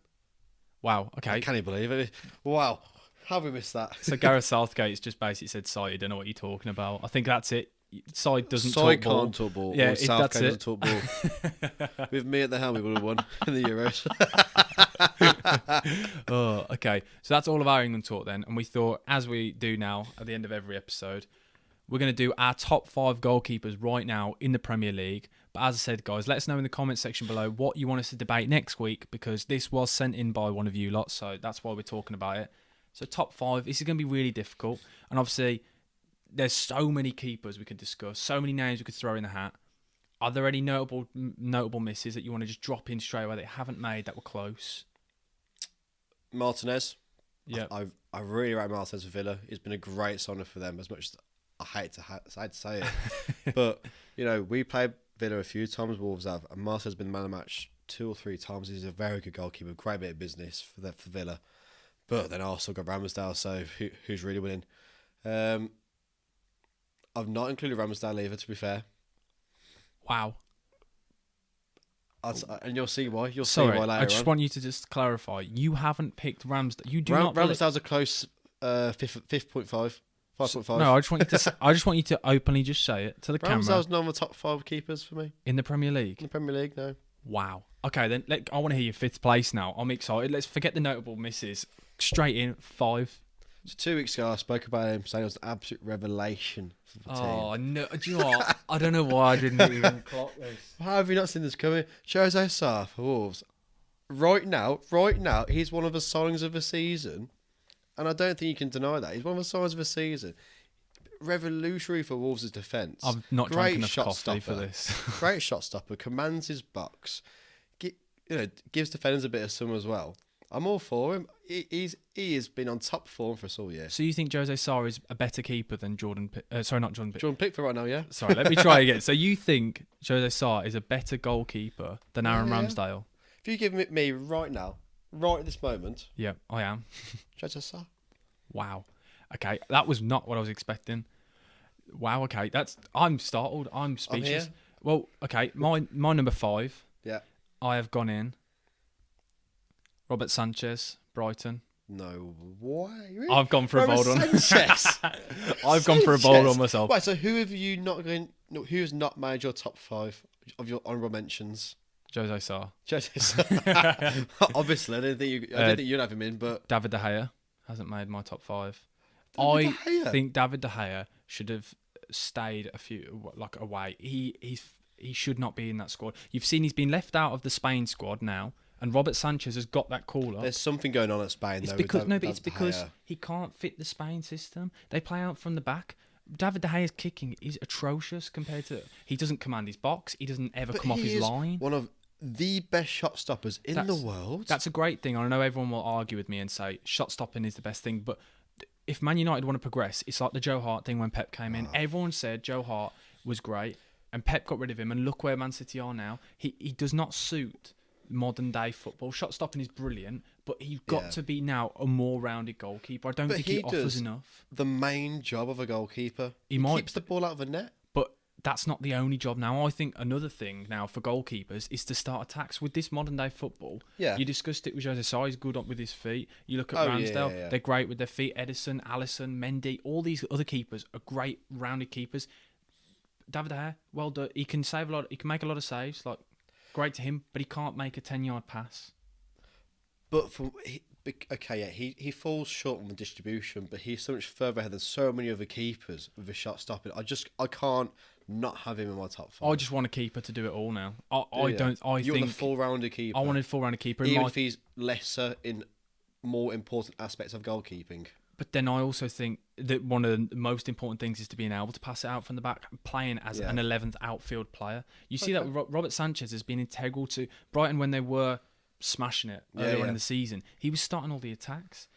Wow, okay. Can you believe it? Wow. How have we missed that? So Gareth Southgate's just basically said, "Sorry, I don't know what you're talking about." I think that's it. Side doesn't Side talk ball. can't talk ball. Yeah, Southgate that's it. doesn't talk ball. With me at the helm, we would have won in the Euros. Oh, okay. So that's all of our England talk then. And we thought, as we do now at the end of every episode, we're going to do our top 5 goalkeepers right now in the Premier League. But as I said, guys, let us know in the comments section below what you want us to debate next week, because this was sent in by one of you lot. So that's why we're talking about it. So top 5, this is going to be really difficult. And obviously, there's so many keepers we could discuss, so many names we could throw in the hat. Are there any notable misses that you want to just drop in straight away that haven't made that were close? Martinez. Yeah, I really like Martinez for Villa. He's been a great signing for them, as much as I hate to say it. But, we played Villa a few times, Wolves have, and Martinez has been the man of the match 2 or 3 times. He's a very good goalkeeper, great bit of business for Villa. But then I also got Ramsdale, so who's really winning? I've not included Ramsdale either, to be fair. Wow. And you'll see why. See why later I just want you to just clarify. You haven't picked Ramsdale. You do not. Ramsdale's a close 5.5. 5.5. No, I just want you to openly just say it to the camera. Ramsdale's not on the top 5 keepers for me. In the Premier League? In the Premier League, no. Wow. Okay, then I want to hear your 5th place now. I'm excited. Let's forget the notable misses. Straight in, 5. So 2 weeks ago, I spoke about him saying it was an absolute revelation for the team. Oh, no. Do you know what? I don't know why I didn't even clock this. How have you not seen this coming? Jose Sarr for Wolves. Right now, he's one of the signings of the season. And I don't think you can deny that. He's one of the signings of the season. Revolutionary for Wolves' defence. I've not drank enough coffee for this. Great shot stopper. Commands his box. Gives defenders a bit of sum as well. I'm all for him. He has been on top form for us all year. So you think Jose Sarr is a better keeper than Jordan Pickford? Sorry, not Jordan Pickford. Jordan Pickford right now, yeah. Sorry, let me try again. So you think Jose Sarr is a better goalkeeper than Aaron Ramsdale? If you give me right now, right at this moment. Yeah, I am. Jose Sarr. Wow. Okay, that was not what I was expecting. Wow, okay. I'm startled. I'm speechless. Well, okay, my number 5. Yeah. I have gone in Robert Sanchez, Brighton. No, why? Really? I've gone for a bold one. Sanchez. I've gone for a bold one myself. Right, so who have you not going? No, who has not made your top 5 of your honourable mentions? Jose Sarr. Obviously, I didn't think you'd have him in, but David De Gea hasn't made my top 5. I think David De Gea should have stayed away. He should not be in that squad. You've seen he's been left out of the Spain squad now. And Robert Sanchez has got that call up. There's something going on at Spain, it's because he can't fit the Spain system. They play out from the back. David De Gea's kicking is atrocious compared to... He doesn't command his box. He doesn't ever come off his line. One of the best shot stoppers in the world. That's a great thing. I know everyone will argue with me and say shot stopping is the best thing, but if Man United want to progress, it's like the Joe Hart thing when Pep came in. Everyone said Joe Hart was great, and Pep got rid of him, and look where Man City are now. He does not suit modern day football. Shot stopping is brilliant, but he's got to be now a more rounded goalkeeper. I don't think he offers enough. The main job of a goalkeeper, he keeps the ball out of the net. But that's not the only job now. I think another thing now for goalkeepers is to start attacks. With this modern day football, you discussed it with Jose Sa, he's good up with his feet. You look at Ramsdale, they're great with their feet. Edison, Alisson, Mendy, all these other keepers are great rounded keepers. David De Gea, well done. He can save a lot. He can make a lot of saves. Like, great to him, but he can't make a 10-yard pass. But he falls short on the distribution, but he's so much further ahead than so many other keepers with a shot stopping. I can't not have him in my top 5. I just want a keeper to do it all now. I want a full-rounded keeper. I wanted a full-rounded keeper. Even if he's lesser in more important aspects of goalkeeping. But then I also think that one of the most important things is to being able to pass it out from the back, playing as an 11th outfield player. You see that Robert Sanchez has been integral to Brighton when they were smashing it earlier on in the season. He was starting all the attacks.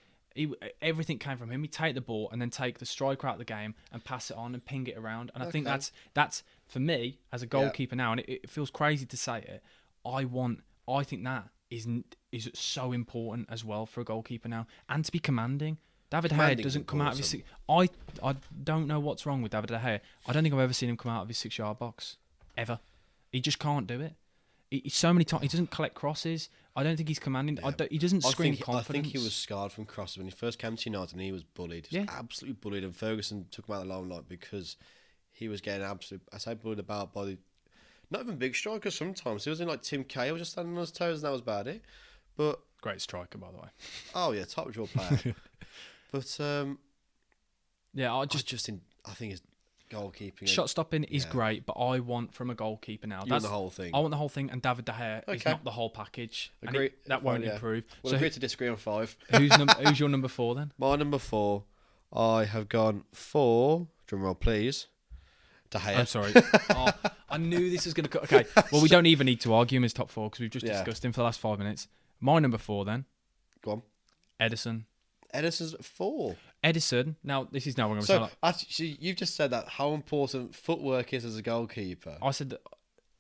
Everything came from him. He'd take the ball and then take the striker out of the game and pass it on and ping it around. And I think that's for me as a goalkeeper now, and it feels crazy to say it. I think that is so important as well for a goalkeeper now, and to be commanding. David De Gea doesn't come out of his... I don't know what's wrong with David De Gea. I don't think I've ever seen him come out of his 6-yard box. Ever. He just can't do it. So many times... He doesn't collect crosses. I don't think he's commanding... He doesn't scream confidence. I think he was scarred from crosses when he first came to United, and he was bullied. He was absolutely bullied, and Ferguson took him out of the limelight because he was getting absolutely... I say bullied about by the... Not even big strikers sometimes. He was in like Tim Cahill just standing on his toes, and that was about it. But... Great striker, by the way. Oh, yeah. Top draw player. But I think his goalkeeping, shot stopping is great, but I want from a goalkeeper now. That's the whole thing. I want the whole thing, and David De Gea is not the whole package. Agree. That won't improve. We'll agree to disagree on 5. Who's your number 4 then? My number 4, I have gone for. Drum roll, please. De Gea. I'm sorry. I knew this was going to. Okay. Well, we don't even need to argue him as top 4 because we've just discussed him for the last 5 minutes. My number 4 then. Go on. Edison. Edison's at 4. Edison. Now, this is now we're going to sound like... Actually, you've just said that how important footwork is as a goalkeeper. I said that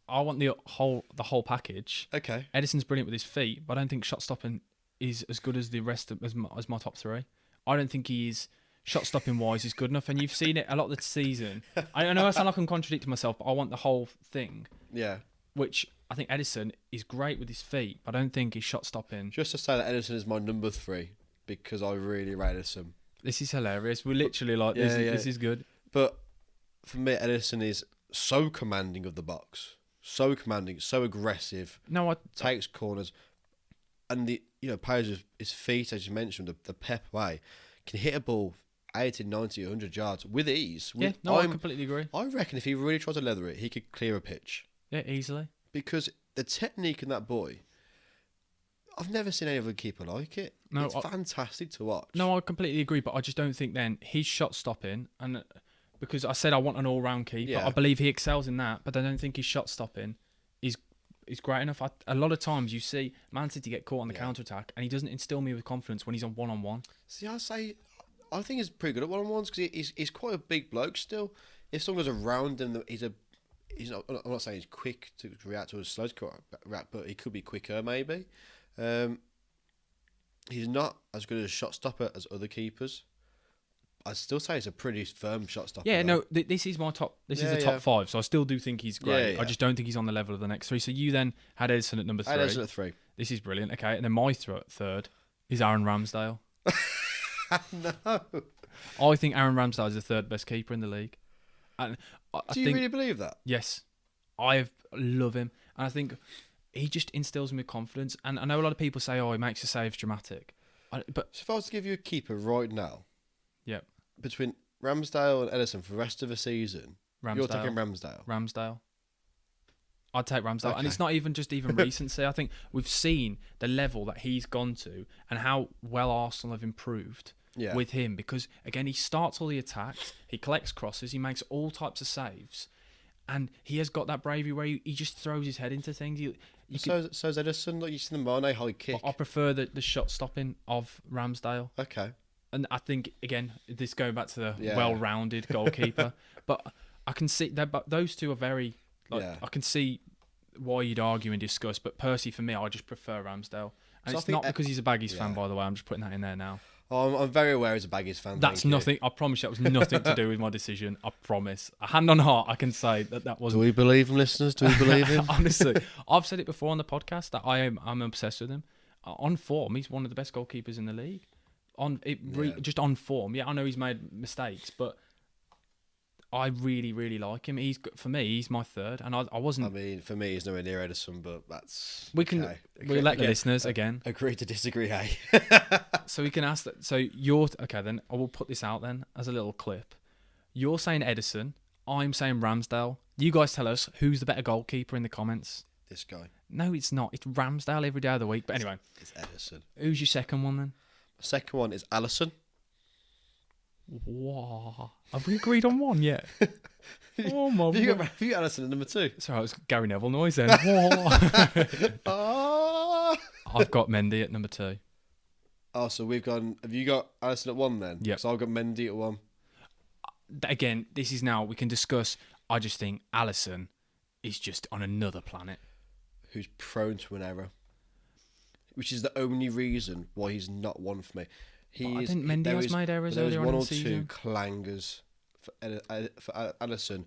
I want the whole package. Okay. Edison's brilliant with his feet, but I don't think shot stopping is as good as the rest of as my top 3. I don't think he is shot stopping wise is good enough, and you've seen it a lot of the season. I know I sound like I'm contradicting myself, but I want the whole thing. Yeah. Which I think Edison is great with his feet, but I don't think he's shot stopping. Just to say that Edison is my number 3. Because I really rate Edison. This is hilarious. We're literally like, this is good. But for me, Edison is so commanding of the box. So commanding, so aggressive. Takes corners. And plays with his feet, as you mentioned, the Pep way. Can hit a ball 80, 90, 100 yards with ease. I completely agree. I reckon if he really tried to leather it, he could clear a pitch. Yeah, easily. Because the technique in that boy... I've never seen any other keeper like it. No, it's fantastic to watch. No, I completely agree, but I just don't think then he's shot stopping, and because I said I want an all-round keeper, I believe he excels in that, but I don't think his shot stopping is great enough. A lot of times you see Man City get caught on the counter-attack, and he doesn't instill me with confidence when he's on one-on-one. See, I think he's pretty good at one-on-ones because he's quite a big bloke still. If someone goes around him, I'm not saying he's quick to react to a slow to react, but he could be quicker maybe. He's not as good a shot stopper as other keepers. I'd still say he's a pretty firm shot stopper. Yeah, though. No, this is my top. This is the top 5, so I still do think he's great. I just don't think he's on the level of the next 3. So you then had Edison at number 3. Edison at 3. This is brilliant. Okay, and then my third is Aaron Ramsdale. No, I think Aaron Ramsdale is the 3rd best keeper in the league. And do you really believe that? Yes, I love him, and I think. He just instills me with confidence. And I know a lot of people say, he makes the saves dramatic. But so if I was to give you a keeper right now, yep, between Ramsdale and Edison for the rest of the season, you're taking Ramsdale. Ramsdale. I'd take Ramsdale. Okay. And it's not even recency. I think we've seen the level that he's gone to and how well Arsenal have improved with him. Because, again, he starts all the attacks, he collects crosses, he makes all types of saves. And he has got that bravery where he just throws his head into things. So's Henderson. Like you see the Mane high kick. I prefer the shot stopping of Ramsdale. Okay. And I think again, this going back to the well-rounded goalkeeper, but I can see that. But those two are very. I can see why you'd argue and discuss, but personally, for me, I just prefer Ramsdale, and it's not because he's a Baggies fan, by the way. I'm just putting that in there now. Oh, I'm very aware he's a Baggies fan. That's nothing. I promise you, that was nothing to do with my decision. I promise. A hand on heart, I can say that wasn't. Do we believe him, listeners? Do we believe him? Honestly, I've said it before on the podcast that I'm obsessed with him. On form, he's one of the best goalkeepers in the league. Just on form. Yeah, I know he's made mistakes, but I really, really like him. For me, he's my third, and I wasn't. I mean, for me, he's nowhere near Edison, but that's we'll let the listeners again agree to disagree. Hey, so we can ask that. So you're okay. Then I will put this out then as a little clip. You're saying Edison. I'm saying Ramsdale. You guys tell us who's the better goalkeeper in the comments. This guy. No, it's not. It's Ramsdale every day of the week. But anyway, it's Edison. Who's your second one then? The second one is Alisson. Wow. Have we agreed on one yet? Oh my god. You got Alisson at number 2. Sorry, it was Gary Neville noise then. I've got Mendy at number 2. Oh, so have you got Alisson at 1 then? Yeah. So I've got Mendy at 1. Again, this is now, we can discuss. I just think Alisson is just on another planet. Who's prone to an error. Which is the only reason why he's not 1 for me. I think Mendy has made errors earlier on in the season. There was 1 or 2 clangers for Alisson.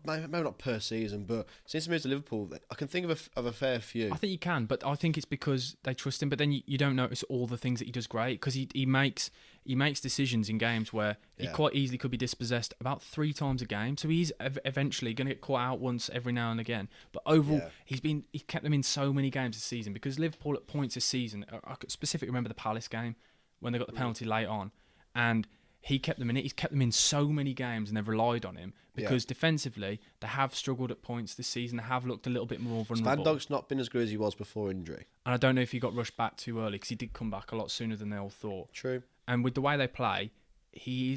Maybe not per season, but since he moved to Liverpool, I can think of a fair few. I think you can, but I think it's because they trust him. But then you don't notice all the things that he does great, because he makes decisions in games where he quite easily could be dispossessed about 3 times a game. So he's eventually going to get caught out once every now and again. But overall, he's kept them in so many games this season, because Liverpool at points this season, I could specifically remember the Palace game when they got the penalty late on, and he kept them in it. He's kept them in so many games, and they've relied on him because defensively they have struggled at points this season. They have looked a little bit more vulnerable. Van Dijk's not been as good as he was before injury. And I don't know if he got rushed back too early, because he did come back a lot sooner than they all thought. True. And with the way they play,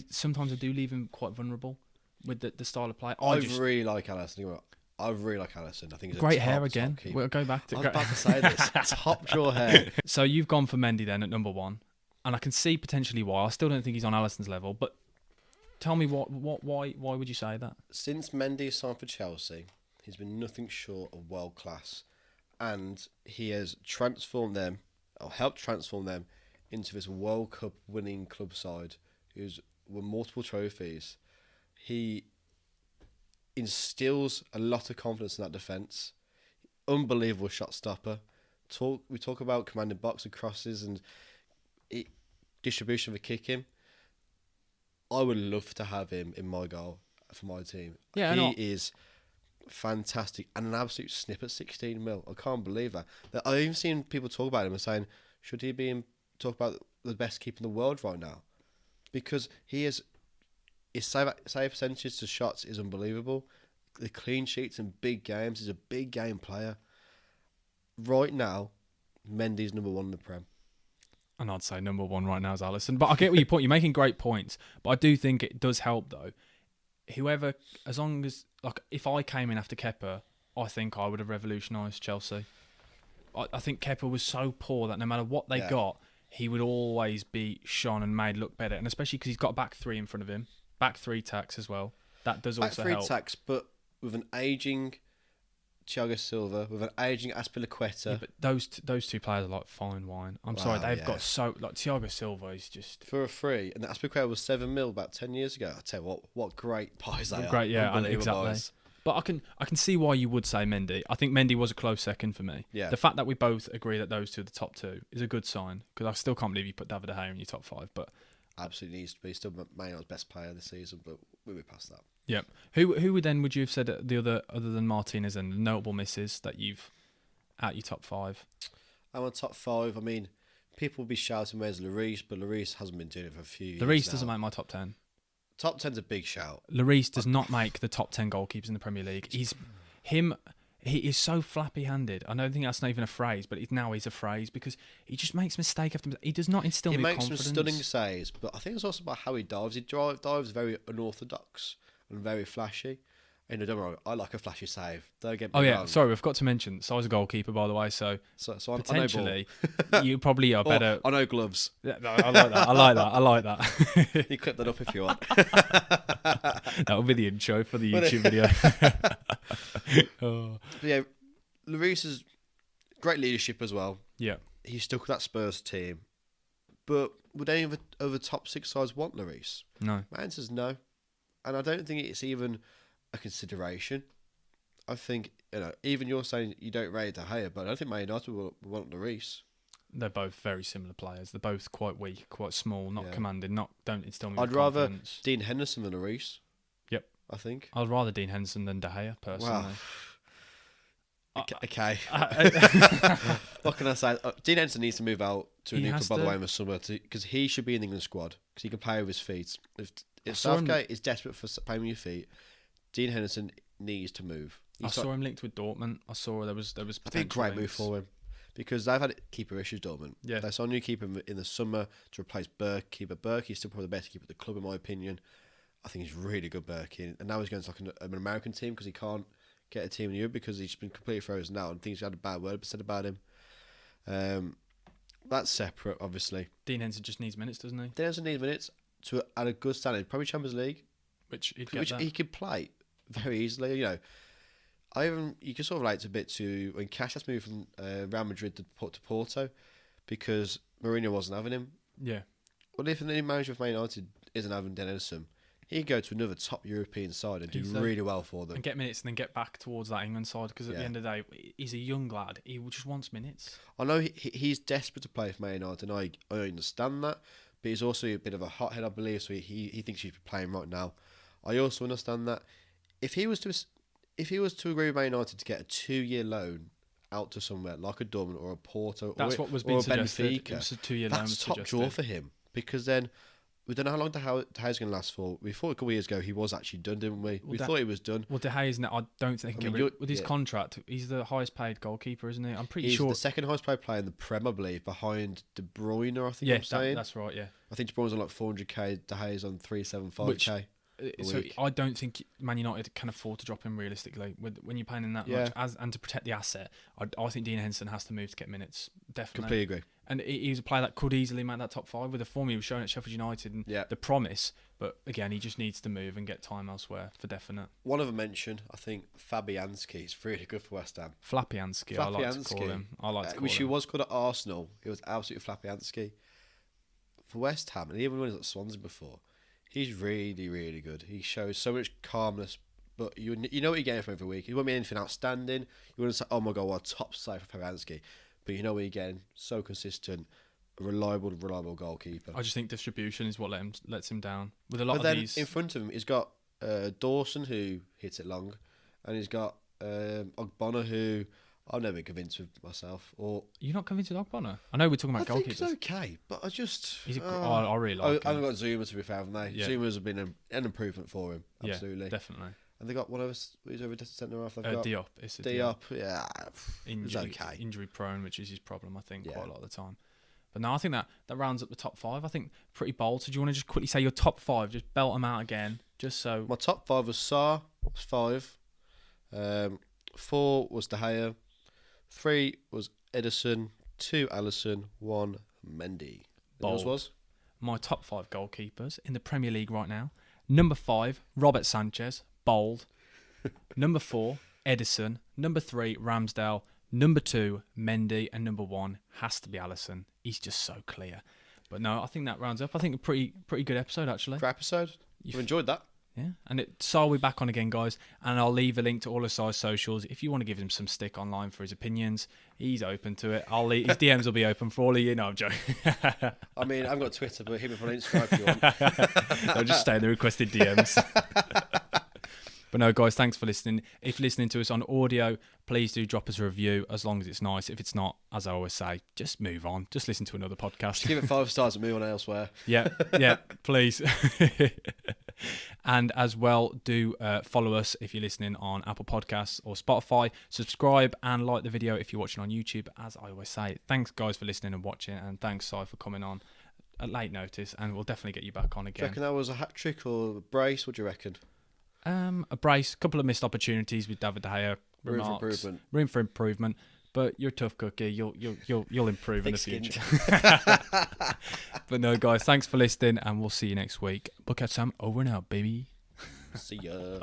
sometimes I do leave him quite vulnerable with the style of play. I really like Alisson. I really like Alisson. I think he's great a hair again. We'll go back to. I was about to say this. Top draw hair. So you've gone for Mendy then at number 1, and I can see potentially why. I still don't think he's on Alisson's level, but tell me why would you say that? Since Mendy signed for Chelsea, he's been nothing short of world class, and he has transformed them, or helped transform them, into this World Cup winning club side who's won multiple trophies. He instills a lot of confidence in that defence. Unbelievable shot stopper. We talk about commanding box and crosses and distribution for kicking. I would love to have him in my goal for my team. Yeah, he is fantastic and an absolute snip at 16 mil. I can't believe that. I've even seen people talk about him and saying, should he be talk about the best keeper in the world right now? Because his save percentage to shots is unbelievable. The clean sheets in big games. He's a big game player. Right now, Mendy's number 1 in the Prem. And I'd say number 1 right now is Alisson. But I get what your point. You're making great points. But I do think it does help, though. Whoever, as long as, like, if I came in after Kepa, I think I would have revolutionised Chelsea. I think Kepa was so poor that no matter what they got, he would always be shone and made look better. And especially because he's got a back 3 in front of him. Back 3 tax as well. That does also help. Back 3 tax, but with an ageing Thiago Silva, with an ageing Azpilicueta. Yeah, but those 2 players are like fine wine. I'm sorry, they've got so... Like, Thiago Silva is just... For a free, and the Azpilicueta was 7 mil about 10 years ago. I tell you what great pies they are. Great, yeah, exactly. Pies. But I can see why you would say Mendy. I think Mendy was a close second for me. Yeah. The fact that we both agree that those 2 are the top 2 is a good sign, because I still can't believe you put David De Gea in your top 5, but... Absolutely needs to be. Still Manuel's best player this season, but we'll be past that. Yeah. Who would you have said the other than Martinez and the notable misses that you've at your top 5? I'm on top 5. I mean, people will be shouting where's Lloris, but Lloris hasn't been doing it for a few years. Lloris doesn't make my top 10. Top 10's a big shout. Lloris does not make the top 10 goalkeepers in the Premier League. He is so flappy-handed. I don't think that's not even a phrase, but now is a phrase, because he just makes mistake after mistake. He does not instill me confidence. He makes some stunning saves, but I think it's also about how he dives. He dives very unorthodox and very flashy. Hey, no, don't worry. I like a flashy save. Don't get me Oh yeah, wrong. sorry, we've got to mention size of goalkeeper, by the way. So potentially, I know you probably are better. I know gloves. Yeah, no, I like that. I like that. You clip that up if you want. That'll be the intro for the YouTube video. Oh. But yeah, Lloris is great leadership as well. Yeah, He stuck with that Spurs team. But would any of the top 6 sides want Lloris? no. My answer is no. And I don't think it's even a consideration. I think, even you're saying you don't rate De Gea, but I don't think Man United will want Lloris. They're both very similar players. They're both quite weak, quite small, not Yeah. commanding, don't instill me I'd with rather confidence. Dean Henderson than Lloris. Yep. I think. I'd rather Dean Henderson than De Gea, personally. Wow. Okay. What can I say? Dean Henderson needs to move out to a new club, by the way, in the summer, because he should be in the England squad, because he can play with his feet. If Southgate is desperate for playing with your feet, Dean Henderson needs to move. I saw him linked with Dortmund. I saw there was That'd be a great move for him, because they've had keeper issues, Dortmund. Yeah. They saw a new keeper in the summer to replace Keeper Burke. He's still probably the best keeper at the club, in my opinion. I think he's really good, Burke. And now he's going to like an American team, because he can't get a team in Europe because he's been completely frozen out and things had a bad word said about him. That's separate, obviously. Dean Henderson just needs minutes, doesn't he? Dean Henderson needs minutes at a good standard, probably Champions League, Which he could play very easily. You can sort of relate a bit to when Casillas moved from Real Madrid to Porto, because Mourinho wasn't having him. Yeah. Well, if the new manager of Man United isn't having Dean Henderson, he could go to another top European side and do really well for them. And get minutes and then get back towards that England side, because at the end of the day, he's a young lad. He just wants minutes. I know he's desperate to play for Man United, and I understand that, but he's also a bit of a hothead, I believe, so he thinks he should be playing right now. I also understand that if he was to agree with Man United to get a 2-year loan out to somewhere like a Dortmund or a Porto or a Benfica, It was a 2-year loan. that's top draw for him, because then we don't know how long De Gea's going to last for. We thought a couple of years ago he was actually done, didn't we? We thought he was done. Well, De Gea's I don't think with his contract, he's the highest paid goalkeeper, isn't he? I'm pretty sure. He's the second highest paid player in the Prem, I believe, behind De Bruyne, I think I'm saying. That's right, yeah. I think De Bruyne's on like 400k, De Gea's on 375k. So I don't think Man United can afford to drop him realistically when you're paying him that much, and to protect the asset. I think Dean Henderson has to move to get minutes. Definitely, completely agree. And he's a player that could easily make that top 5 with the form he was showing at Sheffield United and the promise. But again, he just needs to move and get time elsewhere for definite. One other mention, I think Fabianski is really good for West Ham. Flapianski, I like to call him. Which he was called at Arsenal. He was absolutely Flapianski. For West Ham, and even when he was at Swansea before, he's really, really good. He shows so much calmness, but you know what you're getting from every week. He won't be anything outstanding. You wouldn't say, oh my God, what a top side for Fabianski. But you know what you're getting. So consistent, a reliable goalkeeper. I just think distribution is what lets him down. With a lot then of these... in front of him, he's got Dawson, who hits it long, and he's got Ogbonna, who I've never been convinced with myself. Or you're not convinced with Ogbonna? I know we're talking about goalkeepers. I think he's okay, but I just... I really like him. I've got Zuma, to be fair, haven't they? Yeah. Zuma's have been an improvement for him, absolutely. Yeah, definitely. And they got one of us who's over centre half. They've got Diop. Diop, yeah. Okay. Injury prone, which is his problem, I think, quite a lot of the time. But no, I think that rounds up the top 5. I think pretty bold. So do you want to just quickly say your top 5? Just belt them out again, just so. My top 5 was Sarr, 5. 4 was De Gea. 3 was Edison. 2 Alisson. 1 Mendy. Yours was? My top 5 goalkeepers in the Premier League right now. Number 5, Robert Sanchez. Bold. Number 4, Edison. Number 3, Ramsdale. Number 2, Mendy. And number 1 has to be Alisson. He's just so clear. But no, I think that rounds up. I think a pretty good episode, actually. Great episode. You've enjoyed that. Yeah. And Sar will be back on again, guys. And I'll leave a link to all of Sar's socials. If you want to give him some stick online for his opinions, he's open to it. His DMs will be open for all of you. No, I'm joking. I mean, I've got Twitter, but hit me up on Instagram if you want. I'll just stay in the requested DMs. But no, guys, thanks for listening. If you're listening to us on audio, please do drop us a review, as long as it's nice. If it's not, as I always say, just move on. Just listen to another podcast. Just give it 5 stars and move on elsewhere. Yeah, please. And as well, do follow us if you're listening on Apple Podcasts or Spotify. Subscribe and like the video if you're watching on YouTube, as I always say. Thanks, guys, for listening and watching. And thanks, Si, for coming on at late notice. And we'll definitely get you back on again. Do you reckon that was a hat-trick or a brace? What do you reckon? A brace, a couple of missed opportunities with David De Gea. Room for improvement. But you're a tough cookie. You'll improve in the future. But no, guys, thanks for listening, and we'll see you next week. BucketHatSam over and out, baby. See ya.